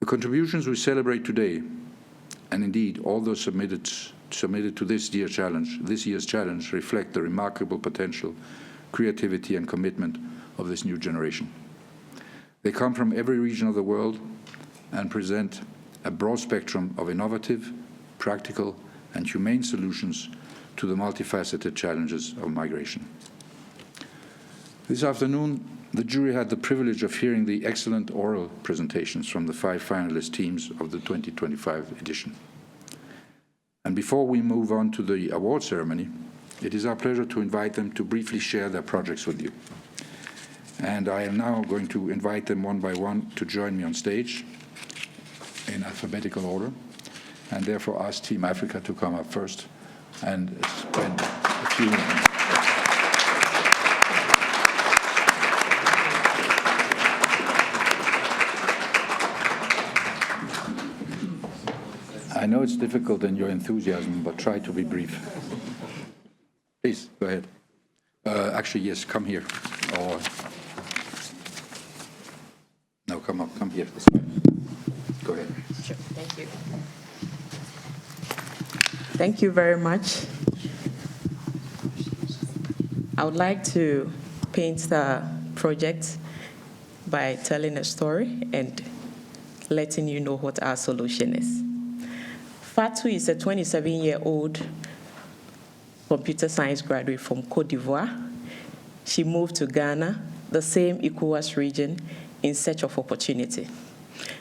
The contributions we celebrate today, and indeed all those submitted to this year's challenge, reflect the remarkable potential, creativity, and commitment of this new generation. They come from every region of the world and present a broad spectrum of innovative, practical, and humane solutions to the multifaceted challenges of migration. This afternoon, the jury had the privilege of hearing the excellent oral presentations from the 5 finalist teams of the 2025 edition. And before we move on to the award ceremony, it is our pleasure to invite them to briefly share their projects with you. And I am now going to invite them one by one to join me on stage in alphabetical order, and therefore ask Team Africa to come up first and spend a few minutes. I know it's difficult in your enthusiasm, but try to be brief. Please, go ahead. Actually, yes, come here. Or no, come here. This way. Go ahead. Sure, thank you. Thank you very much. I would like to paint the project by telling a story and letting you know what our solution is. Fatou is a 27-year-old computer science graduate from Côte d'Ivoire. She moved to Ghana, the same ECOWAS region, in search of opportunity.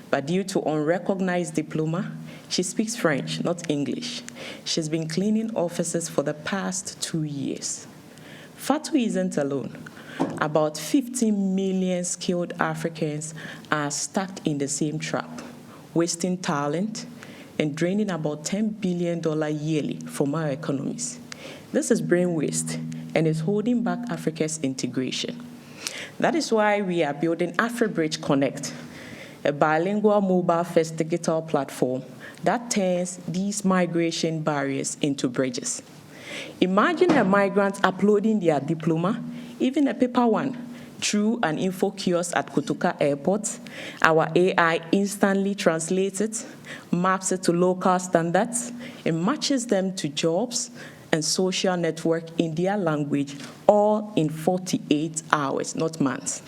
But due to unrecognized diploma, she speaks French, not English. She's been cleaning offices for the past 2 years. Fatou isn't alone. About 15 million skilled Africans are stuck in the same trap, wasting talent and draining about $10 billion yearly from our economies. This is brain waste and is holding back Africa's integration. That is why we are building AfriBridge Connect, a bilingual mobile-first digital platform that turns these migration barriers into bridges. Imagine a migrant uploading their diploma, even a paper one, through an info kiosk at Kotoka Airport. Our AI instantly translates it, maps it to local standards, and matches them to jobs and social network in their language, all in 48 hours, not months.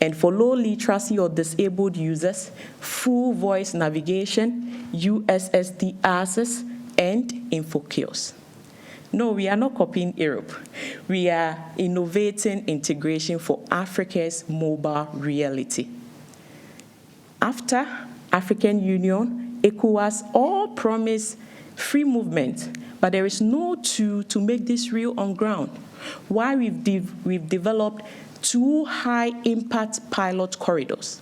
And for low literacy or disabled users, full voice navigation, USSD access, and info kiosks. No, we are not copying Europe. We are innovating integration for Africa's mobile reality. After African Union, ECOWAS all promise free movement, but there is no tool to make this real on ground. Why we've developed 2 high-impact pilot corridors,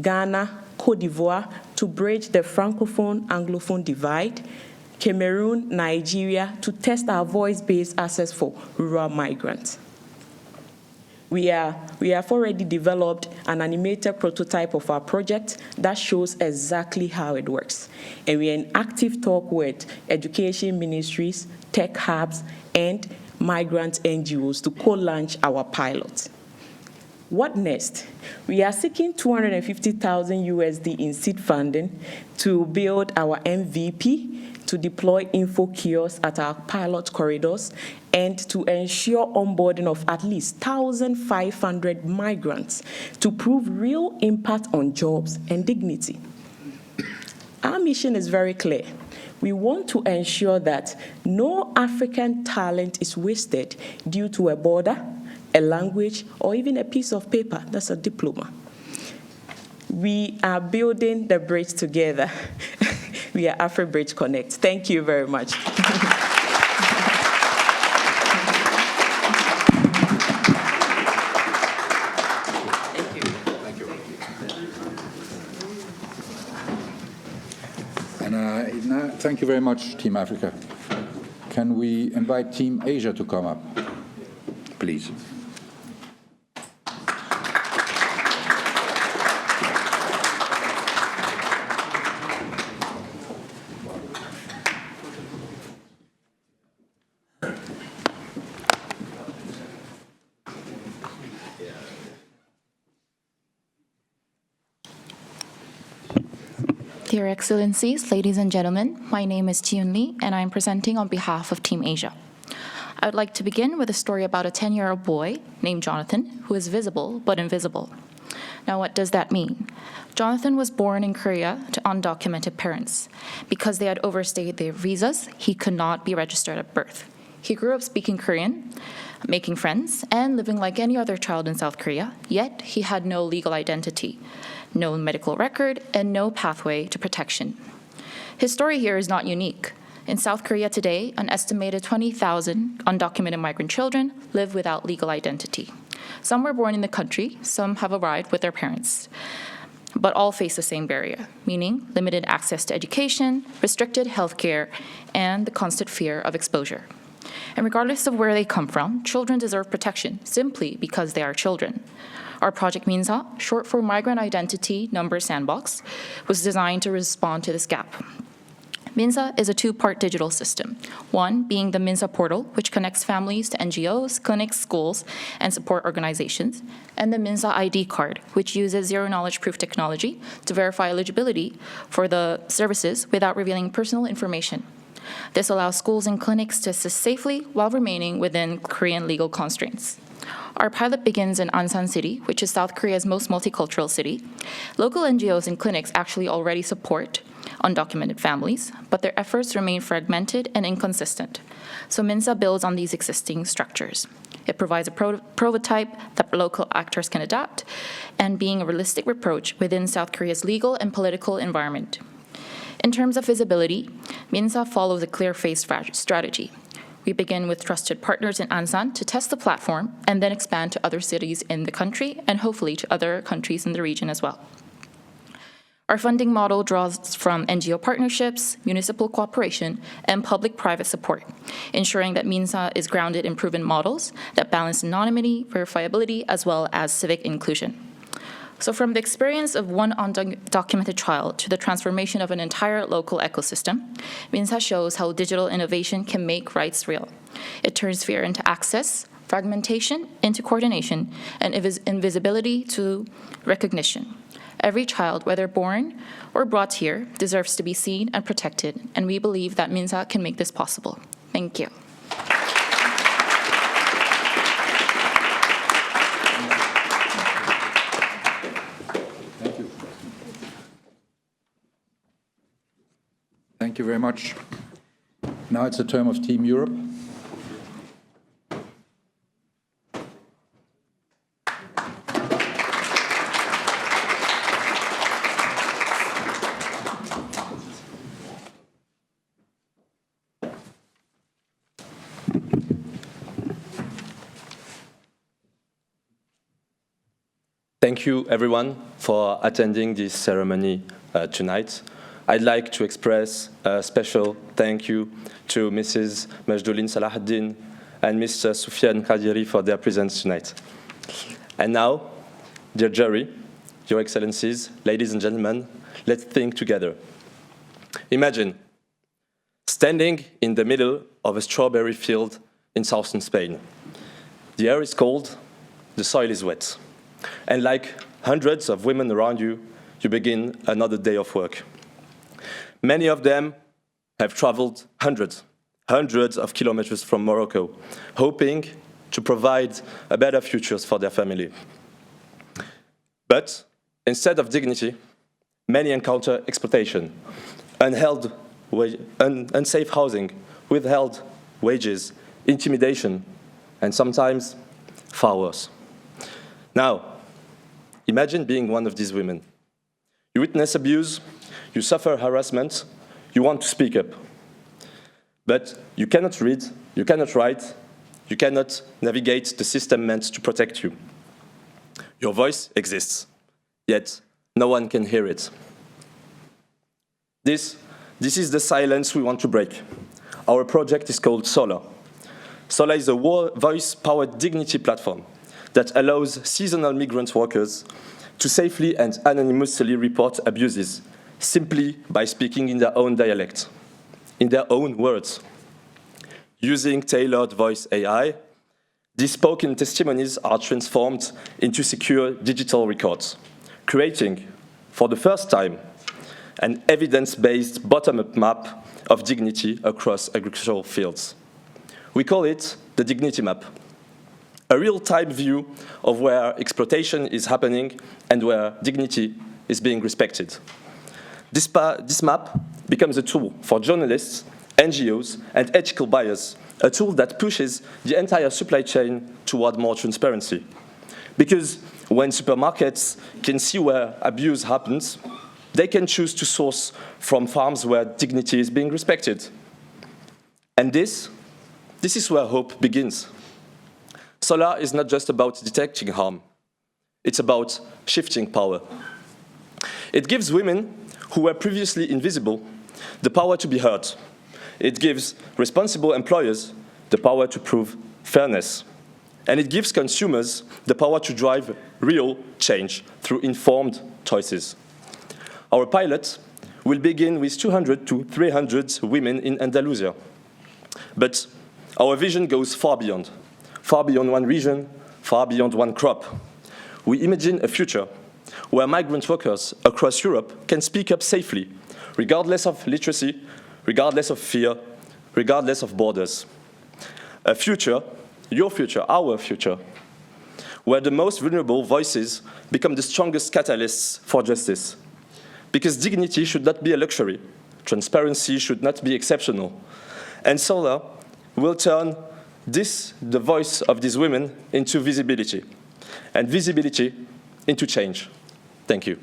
Ghana, Côte d'Ivoire, to bridge the Francophone-Anglophone divide, Cameroon, Nigeria, to test our voice-based access for rural migrants. We have already developed an animated prototype of our project that shows exactly how it works. And we are in active talk with education ministries, tech hubs, and migrant NGOs to co-launch our pilot. What next? We are seeking 250,000 USD in seed funding to build our MVP, to deploy info kiosks at our pilot corridors, and to ensure onboarding of at least 1,500 migrants to prove real impact on jobs and dignity. Our mission is very clear. We want to ensure that no African talent is wasted due to a border, a language, or even a piece of paper. That's a diploma. We are building the bridge together. We are AfriBridge Connect. Thank you very much. Now, thank you very much, Team Africa. Can we invite Team Asia to come up, please? Dear Excellencies, ladies and gentlemen, my name is Jiun Lee, and I am presenting on behalf of Team Asia. I would like to begin with a story about a 10-year-old boy named Jonathan, who is visible but invisible. Now, what does that mean? Jonathan was born in Korea to undocumented parents. Because they had overstayed their visas, he could not be registered at birth. He grew up speaking Korean, making friends, and living like any other child in South Korea, yet he had no legal identity, no medical record, and no pathway to protection. His story here is not unique. In South Korea today, an estimated 20,000 undocumented migrant children live without legal identity. Some were born in the country, some have arrived with their parents, but all face the same barrier, meaning limited access to education, restricted healthcare, and the constant fear of exposure. And regardless of where they come from, children deserve protection simply because they are children. Our project Minsa, short for Migrant Identity Number Sandbox, was designed to respond to this gap. Minsa is a two-part digital system, one being the Minsa portal, which connects families to NGOs, clinics, schools, and support organizations, and the Minsa ID card, which uses zero-knowledge proof technology to verify eligibility for the services without revealing personal information. This allows schools and clinics to assist safely while remaining within Korean legal constraints. Our pilot begins in Ansan City, which is South Korea's most multicultural city. Local NGOs and clinics actually already support undocumented families, but their efforts remain fragmented and inconsistent. So Minsa builds on these existing structures. It provides a prototype that local actors can adapt, and being a realistic approach within South Korea's legal and political environment. In terms of visibility, Minsa follows a clear phase strategy. We begin with trusted partners in Ansan to test the platform and then expand to other cities in the country and hopefully to other countries in the region as well. Our funding model draws from NGO partnerships, municipal cooperation, and public-private support, ensuring that Minsa is grounded in proven models that balance anonymity, verifiability, as well as civic inclusion. So from the experience of one undocumented child to the transformation of an entire local ecosystem, Minsa shows how digital innovation can make rights real. It turns fear into access, fragmentation into coordination, and invisibility to recognition. Every child, whether born or brought here, deserves to be seen and protected, and we believe that Minsa can make this possible. Thank you. Thank you very much. Now it's the turn of Team Europe. Thank you, everyone, for attending this ceremony tonight. I'd like to express a special thank you to Mrs. Majdouline Salahuddin and Mr. Soufiane Kadiri for their presence tonight. And now, dear jury, Your Excellencies, ladies and gentlemen, let's think together. Imagine standing in the middle of a strawberry field in southern Spain. The air is cold, the soil is wet. And like hundreds of women around you, you begin another day of work. Many of them have traveled hundreds of kilometers from Morocco, hoping to provide a better future for their family. But instead of dignity, many encounter exploitation, unsafe housing, withheld wages, intimidation, and sometimes far worse. Now, imagine being one of these women. You witness abuse, you suffer harassment, you want to speak up. But you cannot read, you cannot write, you cannot navigate the system meant to protect you. Your voice exists, yet no one can hear it. This is the silence we want to break. Our project is called SOLA. SOLA is a voice-powered dignity platform that allows seasonal migrant workers to safely and anonymously report abuses simply by speaking in their own dialect, in their own words. Using tailored voice AI, these spoken testimonies are transformed into secure digital records, creating, for the first time, an evidence-based bottom-up map of dignity across agricultural fields. We call it the Dignity Map, a real-time view of where exploitation is happening and where dignity is being respected. This map becomes a tool for journalists, NGOs, and ethical buyers, a tool that pushes the entire supply chain toward more transparency. Because when supermarkets can see where abuse happens, they can choose to source from farms where dignity is being respected. And this is where hope begins. SOLA is not just about detecting harm. It's about shifting power. It gives women who were previously invisible the power to be heard. It gives responsible employers the power to prove fairness. And it gives consumers the power to drive real change through informed choices. Our pilot will begin with 200 to 300 women in Andalusia. But our vision goes far beyond one region, far beyond one crop. We imagine a future where migrant workers across Europe can speak up safely, regardless of literacy, regardless of fear, regardless of borders. A future, your future, our future, where the most vulnerable voices become the strongest catalysts for justice. Because dignity should not be a luxury. Transparency should not be exceptional. And SOLA will turn the voice of these women into visibility, and visibility into change. Thank you.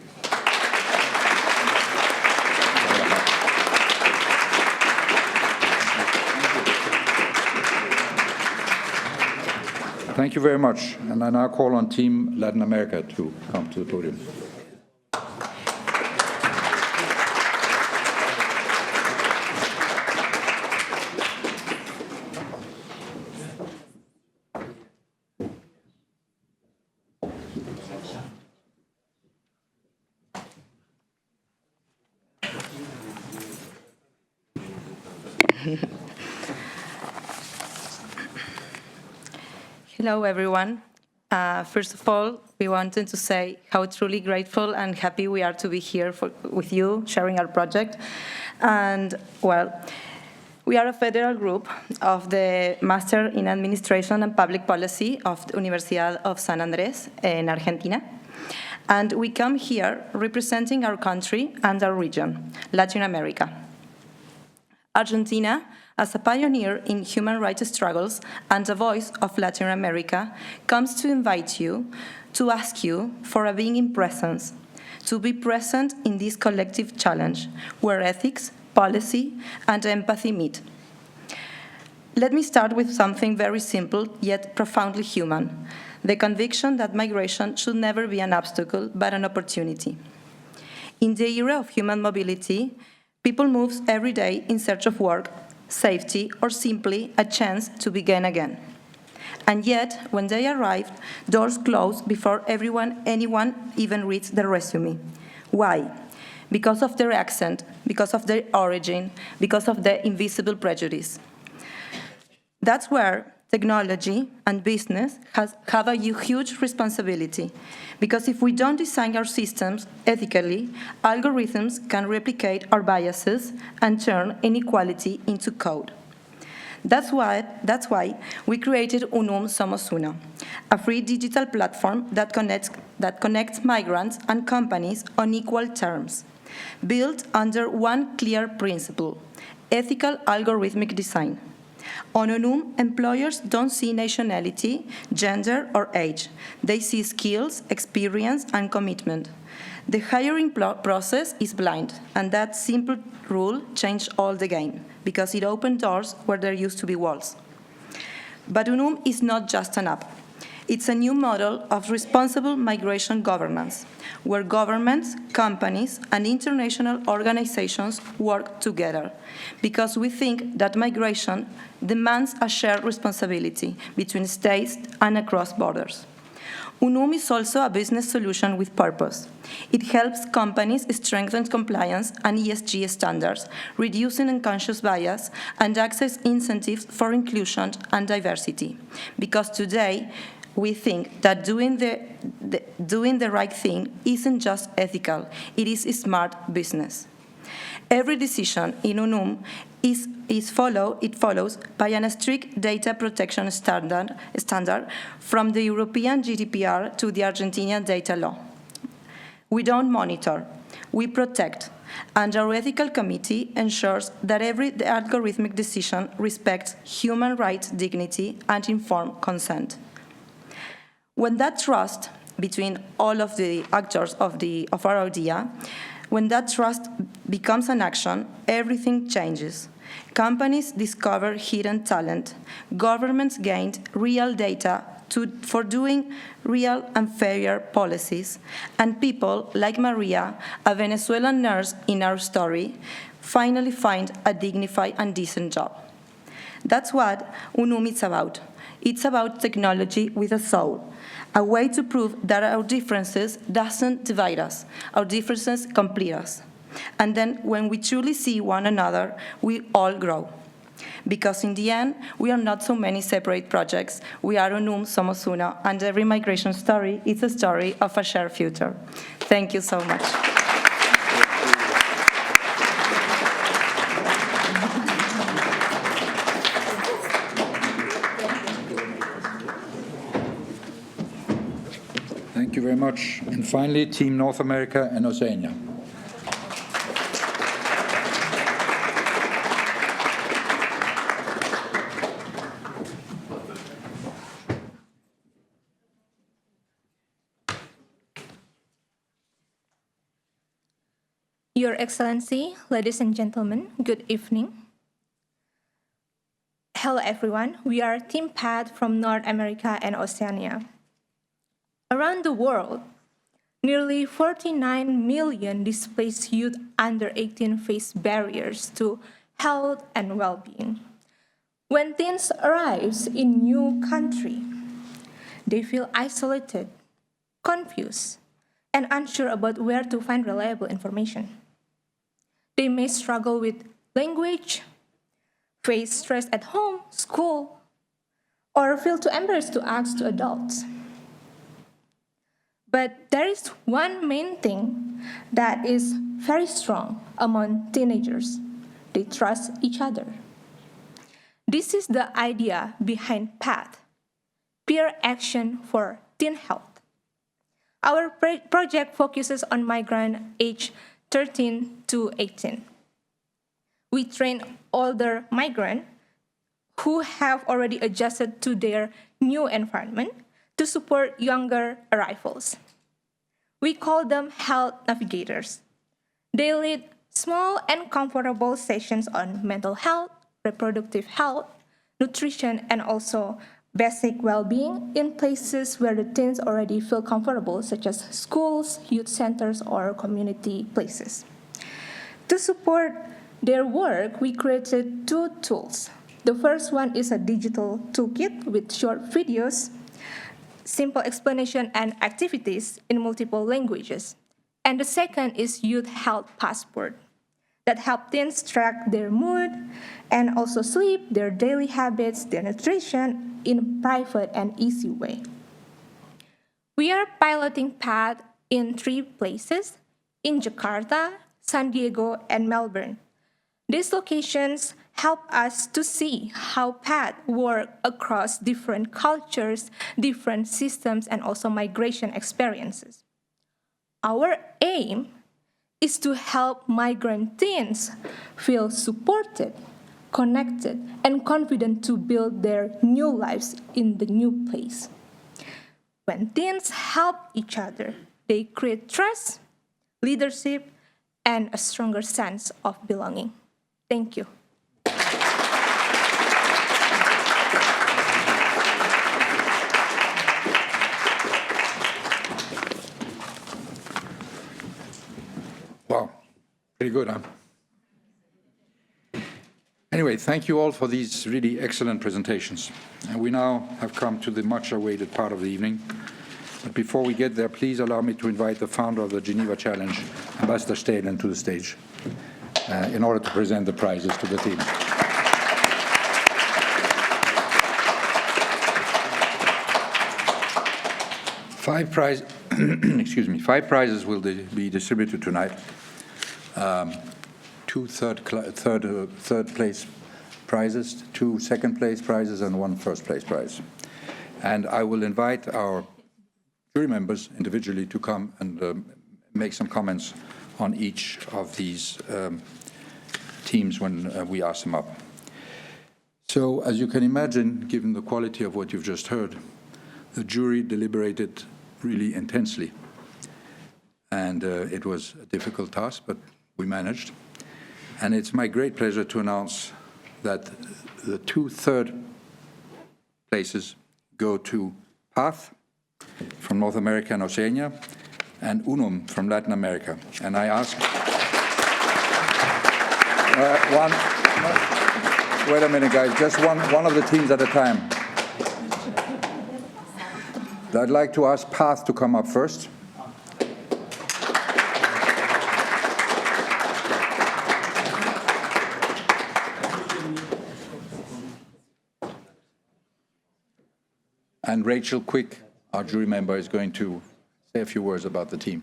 Thank you very much. And I now call on Team Latin America to come to the podium. Hello, everyone. First of all, we wanted to say how truly grateful and happy we are to be here with you, sharing our project. And, well, we are a federal group of the Master in Administration and Public Policy of the Universidad of San Andrés in Argentina. And we come here representing our country and our region, Latin America. Argentina, as a pioneer in human rights struggles and a voice of Latin America, comes to invite you, to ask you for a being in presence, to be present in this collective challenge where ethics, policy, and empathy meet. Let me start with something very simple yet profoundly human, the conviction that migration should never be an obstacle but an opportunity. In the era of human mobility, people move every day in search of work, safety, or simply a chance to begin again. And yet, when they arrived, doors closed before anyone even reads their resume. Why? Because of their accent, because of their origin, because of their invisible prejudice. That's where technology, and business have a huge responsibility, because if we don't design our systems ethically, algorithms can replicate our biases and turn inequality into code. That's why we created Unum Somos Uno, a free digital platform that connects migrants and companies on equal terms, built under one clear principle: ethical algorithmic design. On Unum, employers don't see nationality, gender, or age. They see skills, experience, and commitment. The hiring process is blind, and that simple rule changed all the game, because it opened doors where there used to be walls. But Unum is not just an app. It's a new model of responsible migration governance, where governments, companies, and international organizations work together, because we think that migration demands a shared responsibility between states and across borders. Unum is also a business solution with purpose. It helps companies strengthen compliance and ESG standards, reducing unconscious bias, and access incentives for inclusion and diversity. Because today, we think that doing the right thing isn't just ethical, it is smart business. Every decision in Unum follows by a strict data protection standard from the European GDPR to the Argentinian data law. We don't monitor, we protect, and our ethical committee ensures that every algorithmic decision respects human rights, dignity, and informed consent. When that trust between all of the actors of our idea, when that trust becomes an action, everything changes. Companies discover hidden talent. Governments gain real data for doing real and fair policies. And people like Maria, a Venezuelan nurse in our story, finally find a dignified and decent job. That's what Unum is about. It's about technology with a soul, a way to prove that our differences doesn't divide us, our differences complete us. And then when we truly see one another, we all grow. Because in the end, we are not so many separate projects. We are Unum Somos Uno, and every migration story is a story of a shared future. Thank you so much. Thank you very much. And finally, Team North America and Oceania. Your Excellency, ladies and gentlemen, good evening. Hello everyone, we are Team PAD from North America and Oceania. Around the world, nearly 49 million displaced youth under 18 face barriers to health and well-being. When teens arrive in new country, they feel isolated, confused, and unsure about where to find reliable information. They may struggle with language, face stress at home, school, or feel too embarrassed to ask to adults. But there is one main thing that is very strong among teenagers. They trust each other. This is the idea behind PATH, Peer Action for Teen Health. Our project focuses on migrants aged 13 to 18. We train older migrants who have already adjusted to their new environment to support younger arrivals. We call them health navigators. They lead small and comfortable sessions on mental health, reproductive health, nutrition, and also basic well-being in places where the teens already feel comfortable, such as schools, youth centers, or community places. To support their work, we created 2 tools. The first one is a digital toolkit with short videos, simple explanation, and activities in multiple languages. And the second is Youth Health Passport that help teens track their mood and also sleep, their daily habits, their nutrition, in a private and easy way. We are piloting PAD in 3 places, in Jakarta, San Diego, and Melbourne. These locations help us to see how PAD work across different cultures, different systems, and also migration experiences. Our aim is to help migrant teens feel supported, connected, and confident to build their new lives in the new place. When teens help each other, they create trust, leadership, and a stronger sense of belonging. Thank you. Wow, pretty good, huh? Anyway, thank you all for these really excellent presentations. And we now have come to the much-awaited part of the evening. But before we get there, please allow me to invite the founder of the Geneva Challenge, Ambassador Stalen, to the stage in order to present the prizes to the team. 5 prizes will be distributed tonight. 2 third place prizes, 2 second place prizes, and 1 first place prize. And I will invite our jury members individually to come and make some comments on each of these teams when we ask them up. So, as you can imagine, given the quality of what you've just heard, the jury deliberated really intensely. And it was a difficult task, but we managed. And it's my great pleasure to announce that the 2 third places go to PATH from North America and Oceania, and UNUM from Latin America. And I ask wait a minute, guys, just one of the teams at a time. I'd like to ask PATH to come up first. And Rachel Quick, our jury member, is going to say a few words about the team.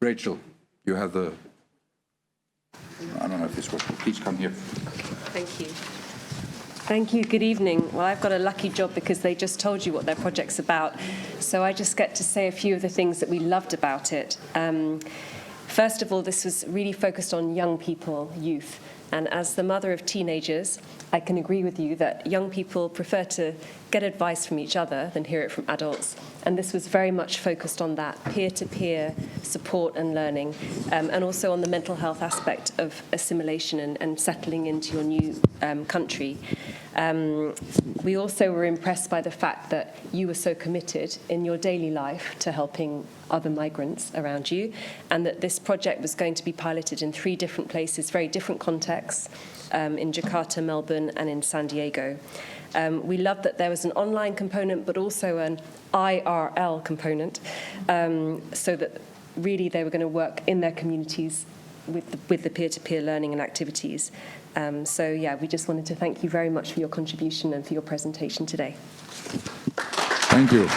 Rachel, you have the... I don't know if this works. Please come here. Thank you. Thank you. Good evening. Well, I've got a lucky job because they just told you what their project's about. So I just get to say a few of the things that we loved about it. First of all, this was really focused on young people, youth. And as the mother of teenagers, I can agree with you that young people prefer to get advice from each other than hear it from adults. And this was very much focused on that peer-to-peer support and learning, and also on the mental health aspect of assimilation and settling into your new country. We also were impressed by the fact that you were so committed in your daily life to helping other migrants around you, and that this project was going to be piloted in 3 different places, very different contexts, in Jakarta, Melbourne, and in San Diego. We loved that there was an online component, but also an IRL component, so that really they were going to work in their communities with the peer-to-peer learning and activities. So yeah, we just wanted to thank you very much for your contribution and for your presentation today. Thank you.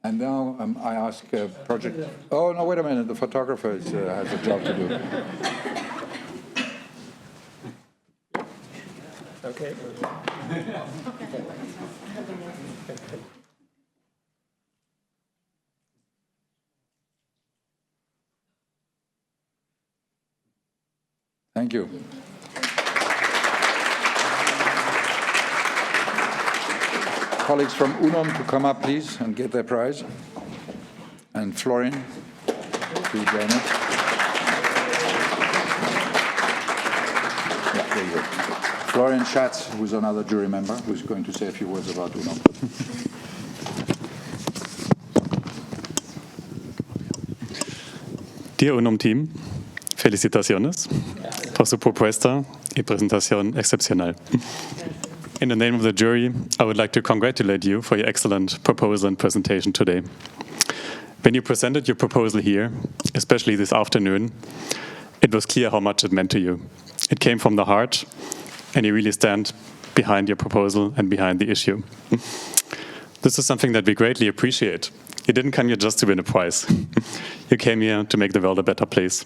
And now I ask Project... Oh, no, wait a minute. The photographer has a job to do. Okay. Thank you. Colleagues from UNUM to come up, please, and get their prize. And Florian, please join us. Yeah, there you go. Florian Schatz, who's another jury member, who's going to say a few words about UNUM. Dear UNUM team, felicitaciones por su propuesta y presentación excepcional. In the name of the jury, I would like to congratulate you for your excellent proposal and presentation today. When you presented your proposal here, especially this afternoon, it was clear how much it meant to you. It came from the heart, and you really stand behind your proposal and behind the issue. This is something that we greatly appreciate. You didn't come here just to win a prize. You came here to make the world a better place.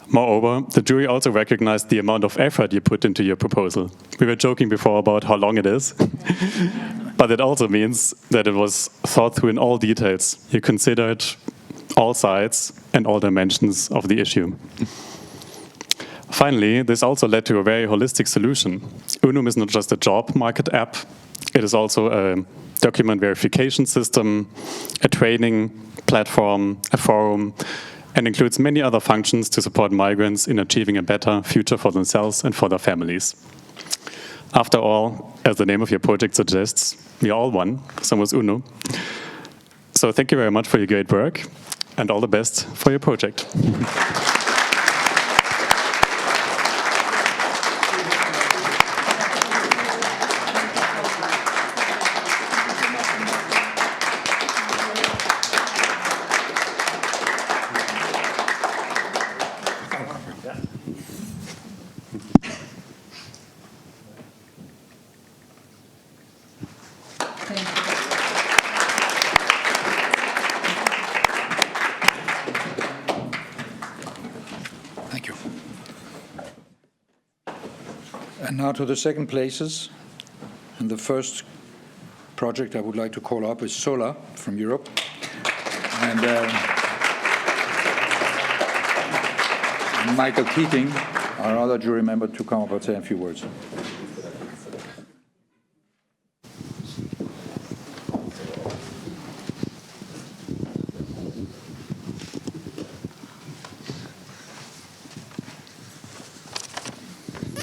Moreover, the jury also recognized the amount of effort you put into your proposal. We were joking before about how long it is, but it also means that it was thought through in all details. You considered all sides and all dimensions of the issue. Finally, this also led to a very holistic solution. Unum is not just a job market app, it is also a document verification system, a training platform, a forum, and includes many other functions to support migrants in achieving a better future for themselves and for their families. After all, as the name of your project suggests, we are all one, somos uno. So thank you very much for your great work, and all the best for your project. Thank you. And now to the second places. And the first project I would like to call up is SOLA from Europe. And Michael Keating, our other jury member, to come up and say a few words.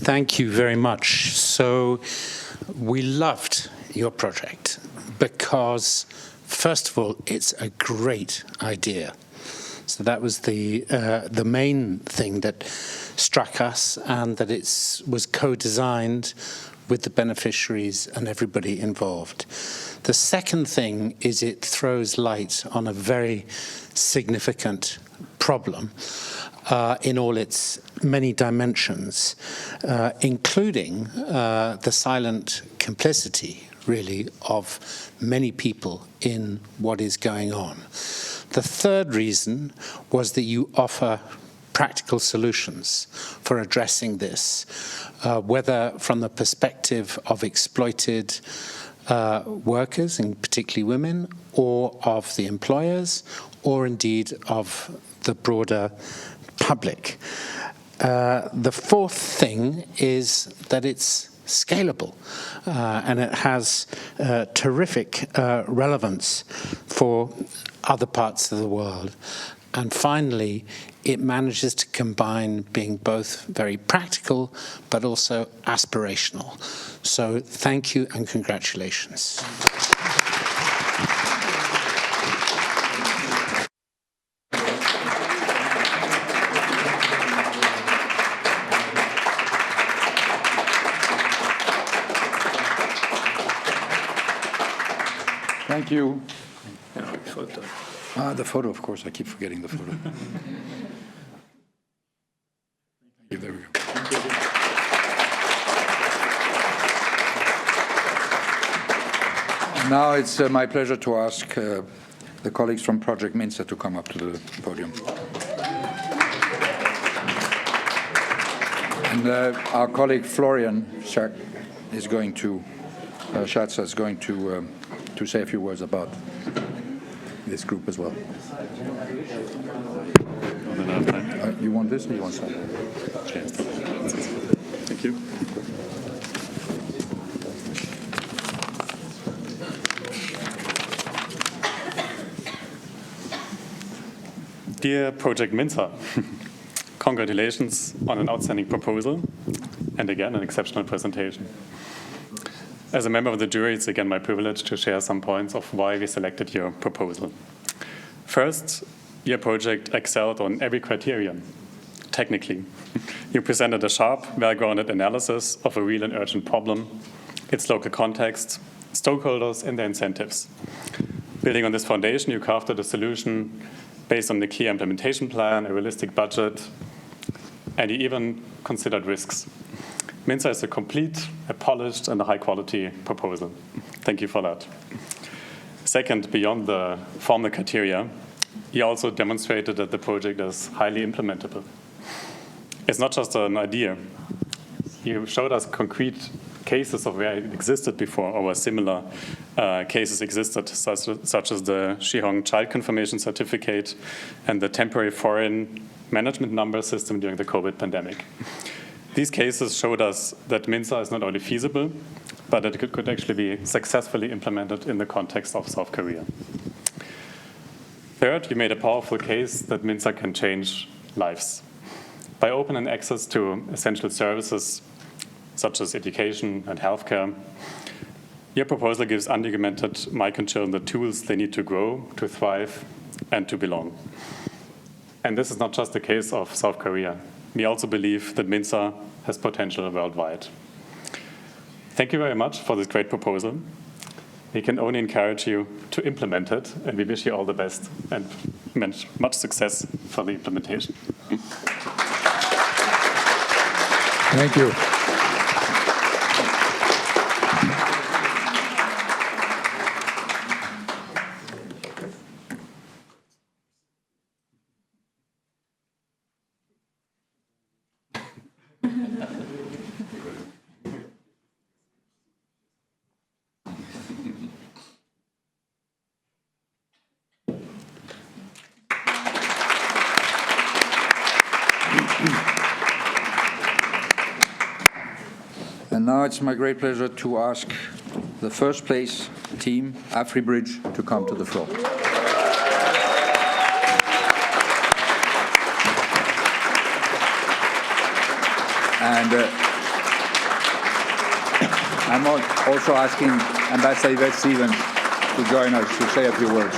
Thank you very much. So we loved your project because, first of all, it's a great idea. So that was the main thing that struck us, and that it was co-designed with the beneficiaries and everybody involved. The second thing is it throws light on a very significant problem in all its many dimensions, including the silent complicity, really, of many people in what is going on. The third reason was that you offer practical solutions for addressing this, whether from the perspective of exploited workers, and particularly women, or of the employers, or indeed of the broader public. The fourth thing is that it's scalable, and it has terrific relevance for other parts of the world. And finally, it manages to combine being both very practical but also aspirational. So thank you and congratulations. Thank you. The photo, of course. I keep forgetting the photo. There we go. Now it's my pleasure to ask the colleagues from Project Minster to come up to the podium. And our colleague Florian Schatz is going to say a few words about this group as well. You want this or you want some? Thank you. Dear Project Minster, congratulations on an outstanding proposal and again an exceptional presentation. As a member of the jury, it's again my privilege to share some points of why we selected your proposal. First, your project excelled on every criterion. technically. You presented a sharp, well-grounded analysis of a real and urgent problem, its local context, stakeholders, and their incentives. Building on this foundation, you crafted a solution based on a clear implementation plan, a realistic budget, and you even considered risks. Minsa is a complete, a polished, and a high-quality proposal. Thank you for that. Second, beyond the formal criteria, you also demonstrated that the project is highly implementable. It's not just an idea. You showed us concrete cases of where it existed before, or where similar cases existed, such as the Shihong Child Confirmation Certificate and the temporary foreign management number system during the COVID pandemic. These cases showed us that Minsa is not only feasible, but that it could actually be successfully implemented in the context of South Korea. Third, you made a powerful case that Minsa can change lives. By opening access to essential services such as education and healthcare, your proposal gives undocumented migrant children the tools they need to grow, to thrive, and to belong. And this is not just the case of South Korea. We also believe that Minsa has potential worldwide. Thank you very much for this great proposal. We can only encourage you to implement it, and we wish you all the best and much success for the implementation. Thank you. And now it's my great pleasure to ask the first place team, AfriBridge, to come to the floor. And I'm also asking Ambassador Yvette Stevens to join us to say a few words.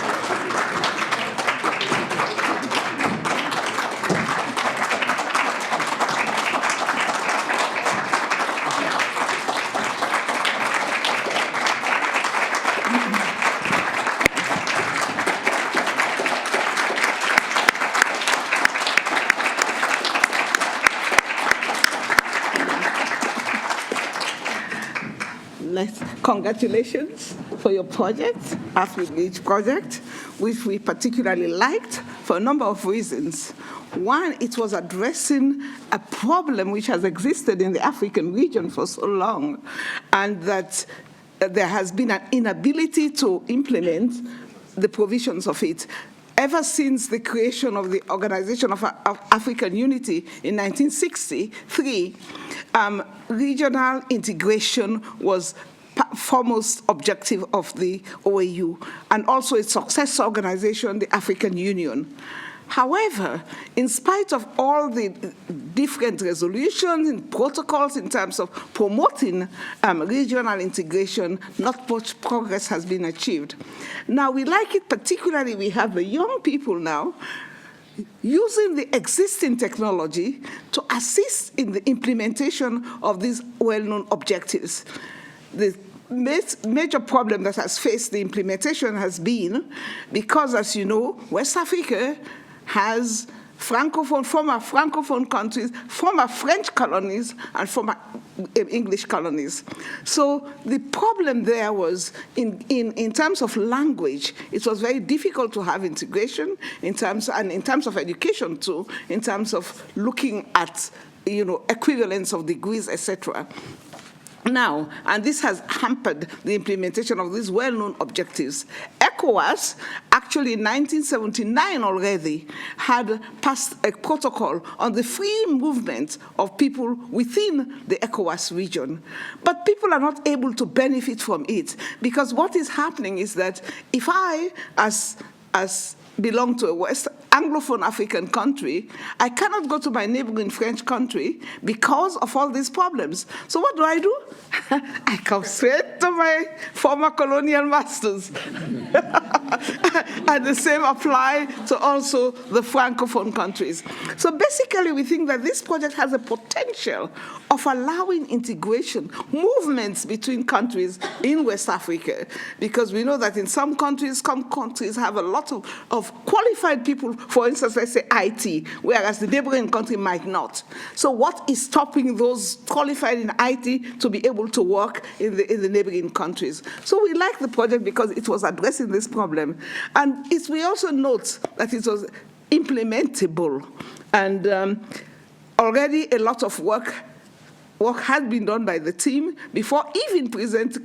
Congratulations for your project, AfriBridge project, which we particularly liked for a number of reasons. One, it was addressing a problem which has existed in the African region for so long, and that there has been an inability to implement the provisions of it. Ever since the creation of the Organization of African Unity in 1963, regional integration was foremost objective of the OAU, and also its successor organization, the African Union. However, in spite of all the different resolutions and protocols in terms of promoting regional integration, not much progress has been achieved. Now, we like it particularly, we have the young people now using the existing technology to assist in the implementation of these well-known objectives. The major problem that has faced the implementation has been because, as you know, West Africa has former Francophone countries, former French colonies, and former English colonies. So the problem there was in terms of language, it was very difficult to have integration in terms of education too, in terms of looking at equivalence of degrees, etc. Now, and this has hampered the implementation of these well-known objectives. ECOWAS, actually in 1979 already, had passed a protocol on the free movement of people within the ECOWAS region. But people are not able to benefit from it, because what is happening is that if I, as belong to a West Anglophone African country, I cannot go to my neighboring French country because of all these problems. So what do? I come straight to my former colonial masters. And the same apply to also the Francophone countries. So basically, we think that this project has a potential of allowing integration, movements between countries in West Africa, because we know that in some countries have a lot of qualified people, for instance, let's say IT, whereas the neighboring country might not. So what is stopping those qualified in IT to be able to work in the neighboring countries? So we like the project because it was addressing this problem. And we also note that it was implementable. And already a lot of work had been done by the team before even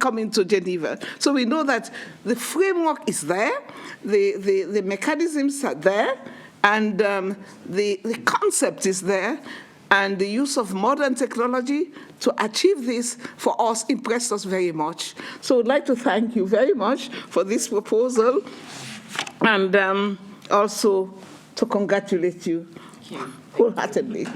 coming to Geneva. So we know that the framework is there, the mechanisms are there, and the concept is there, and the use of modern technology to achieve this for us impressed us very much. So I'd like to thank you very much for this proposal, and also to congratulate you wholeheartedly.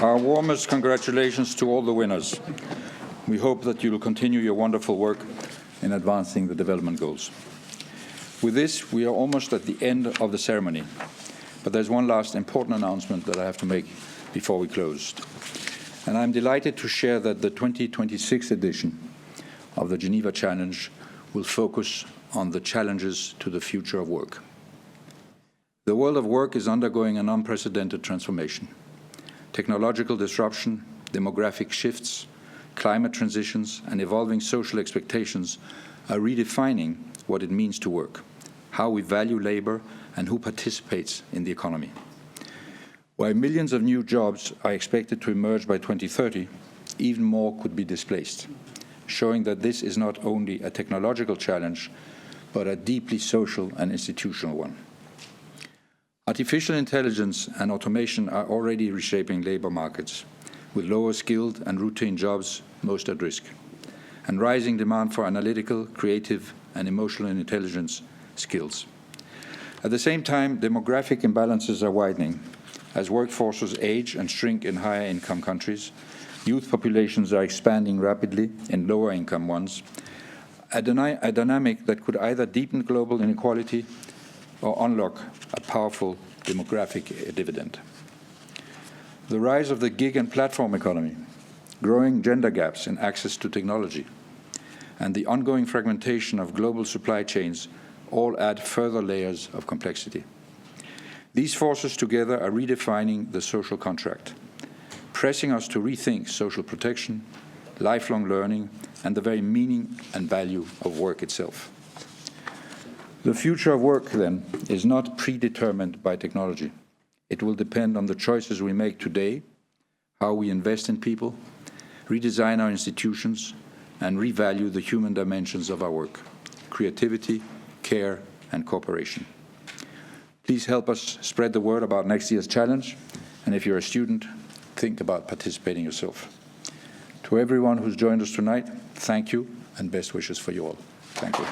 Our warmest congratulations to all the winners. We hope that you will continue your wonderful work in advancing the development goals. With this, we are almost at the end of the ceremony, but there's one last important announcement that I have to make before we close. And I'm delighted to share that the 2026 edition of the Geneva Challenge will focus on the challenges to the future of work. The world of work is undergoing an unprecedented transformation. Technological disruption, demographic shifts, climate transitions, and evolving social expectations are redefining what it means to work, how we value labor, and who participates in the economy. While millions of new jobs are expected to emerge by 2030, even more could be displaced, showing that this is not only a technological challenge, but a deeply social and institutional one. Artificial intelligence and automation are already reshaping labor markets, with lower skilled and routine jobs most at risk, and rising demand for analytical, creative, and emotional intelligence skills. At the same time, demographic imbalances are widening. As workforces age and shrink in higher income countries, youth populations are expanding rapidly in lower income ones, a dynamic that could either deepen global inequality or unlock a powerful demographic dividend. The rise of the gig and platform economy, growing gender gaps in access to technology, and the ongoing fragmentation of global supply chains all add further layers of complexity. These forces together are redefining the social contract, pressing us to rethink social protection, lifelong learning, and the very meaning and value of work itself. The future of work, then, is not predetermined by technology. It will depend on the choices we make today, how we invest in people, redesign our institutions, and revalue the human dimensions of our work: creativity, care, and cooperation. Please help us spread the word about next year's challenge, and if you're a student, think about participating yourself. To everyone who's joined us tonight, thank you, and best wishes for you all. Thank you.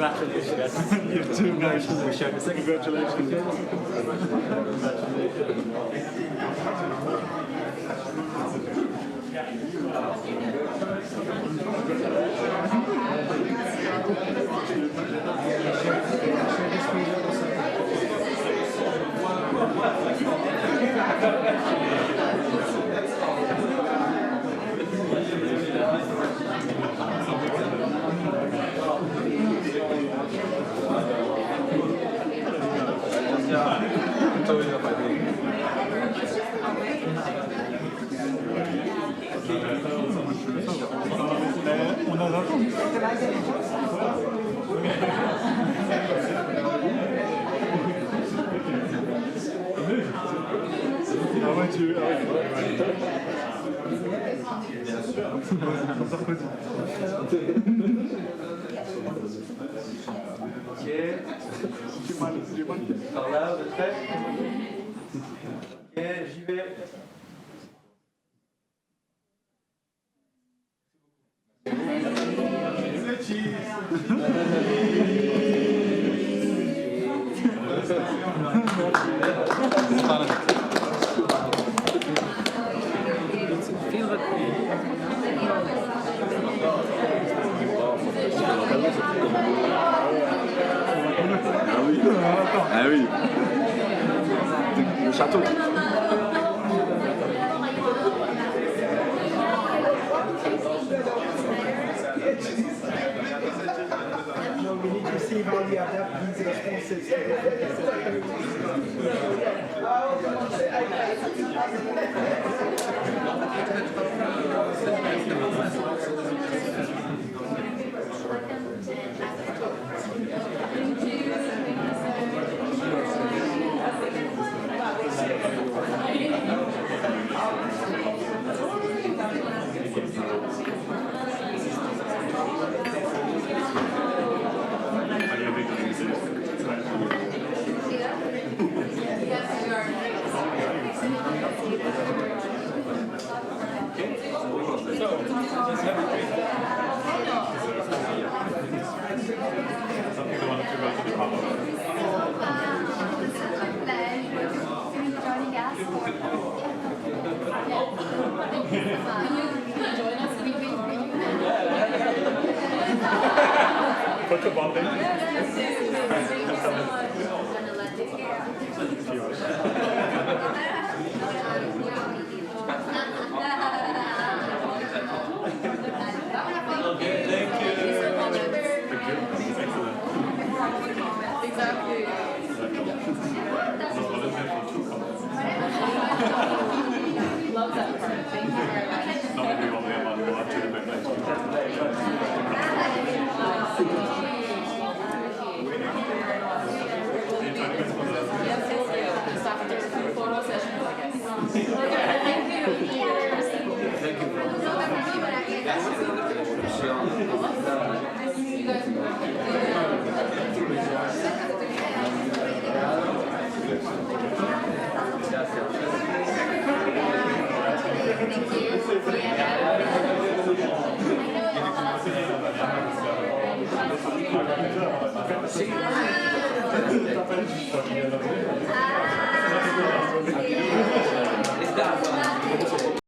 Congratulations. You too. Congratulations. Par là, vous êtes prêts? Ok, j'y vais. Ah oui. Le château. We need to see how we adapt these responses. Love that part. Thank you very Thank you.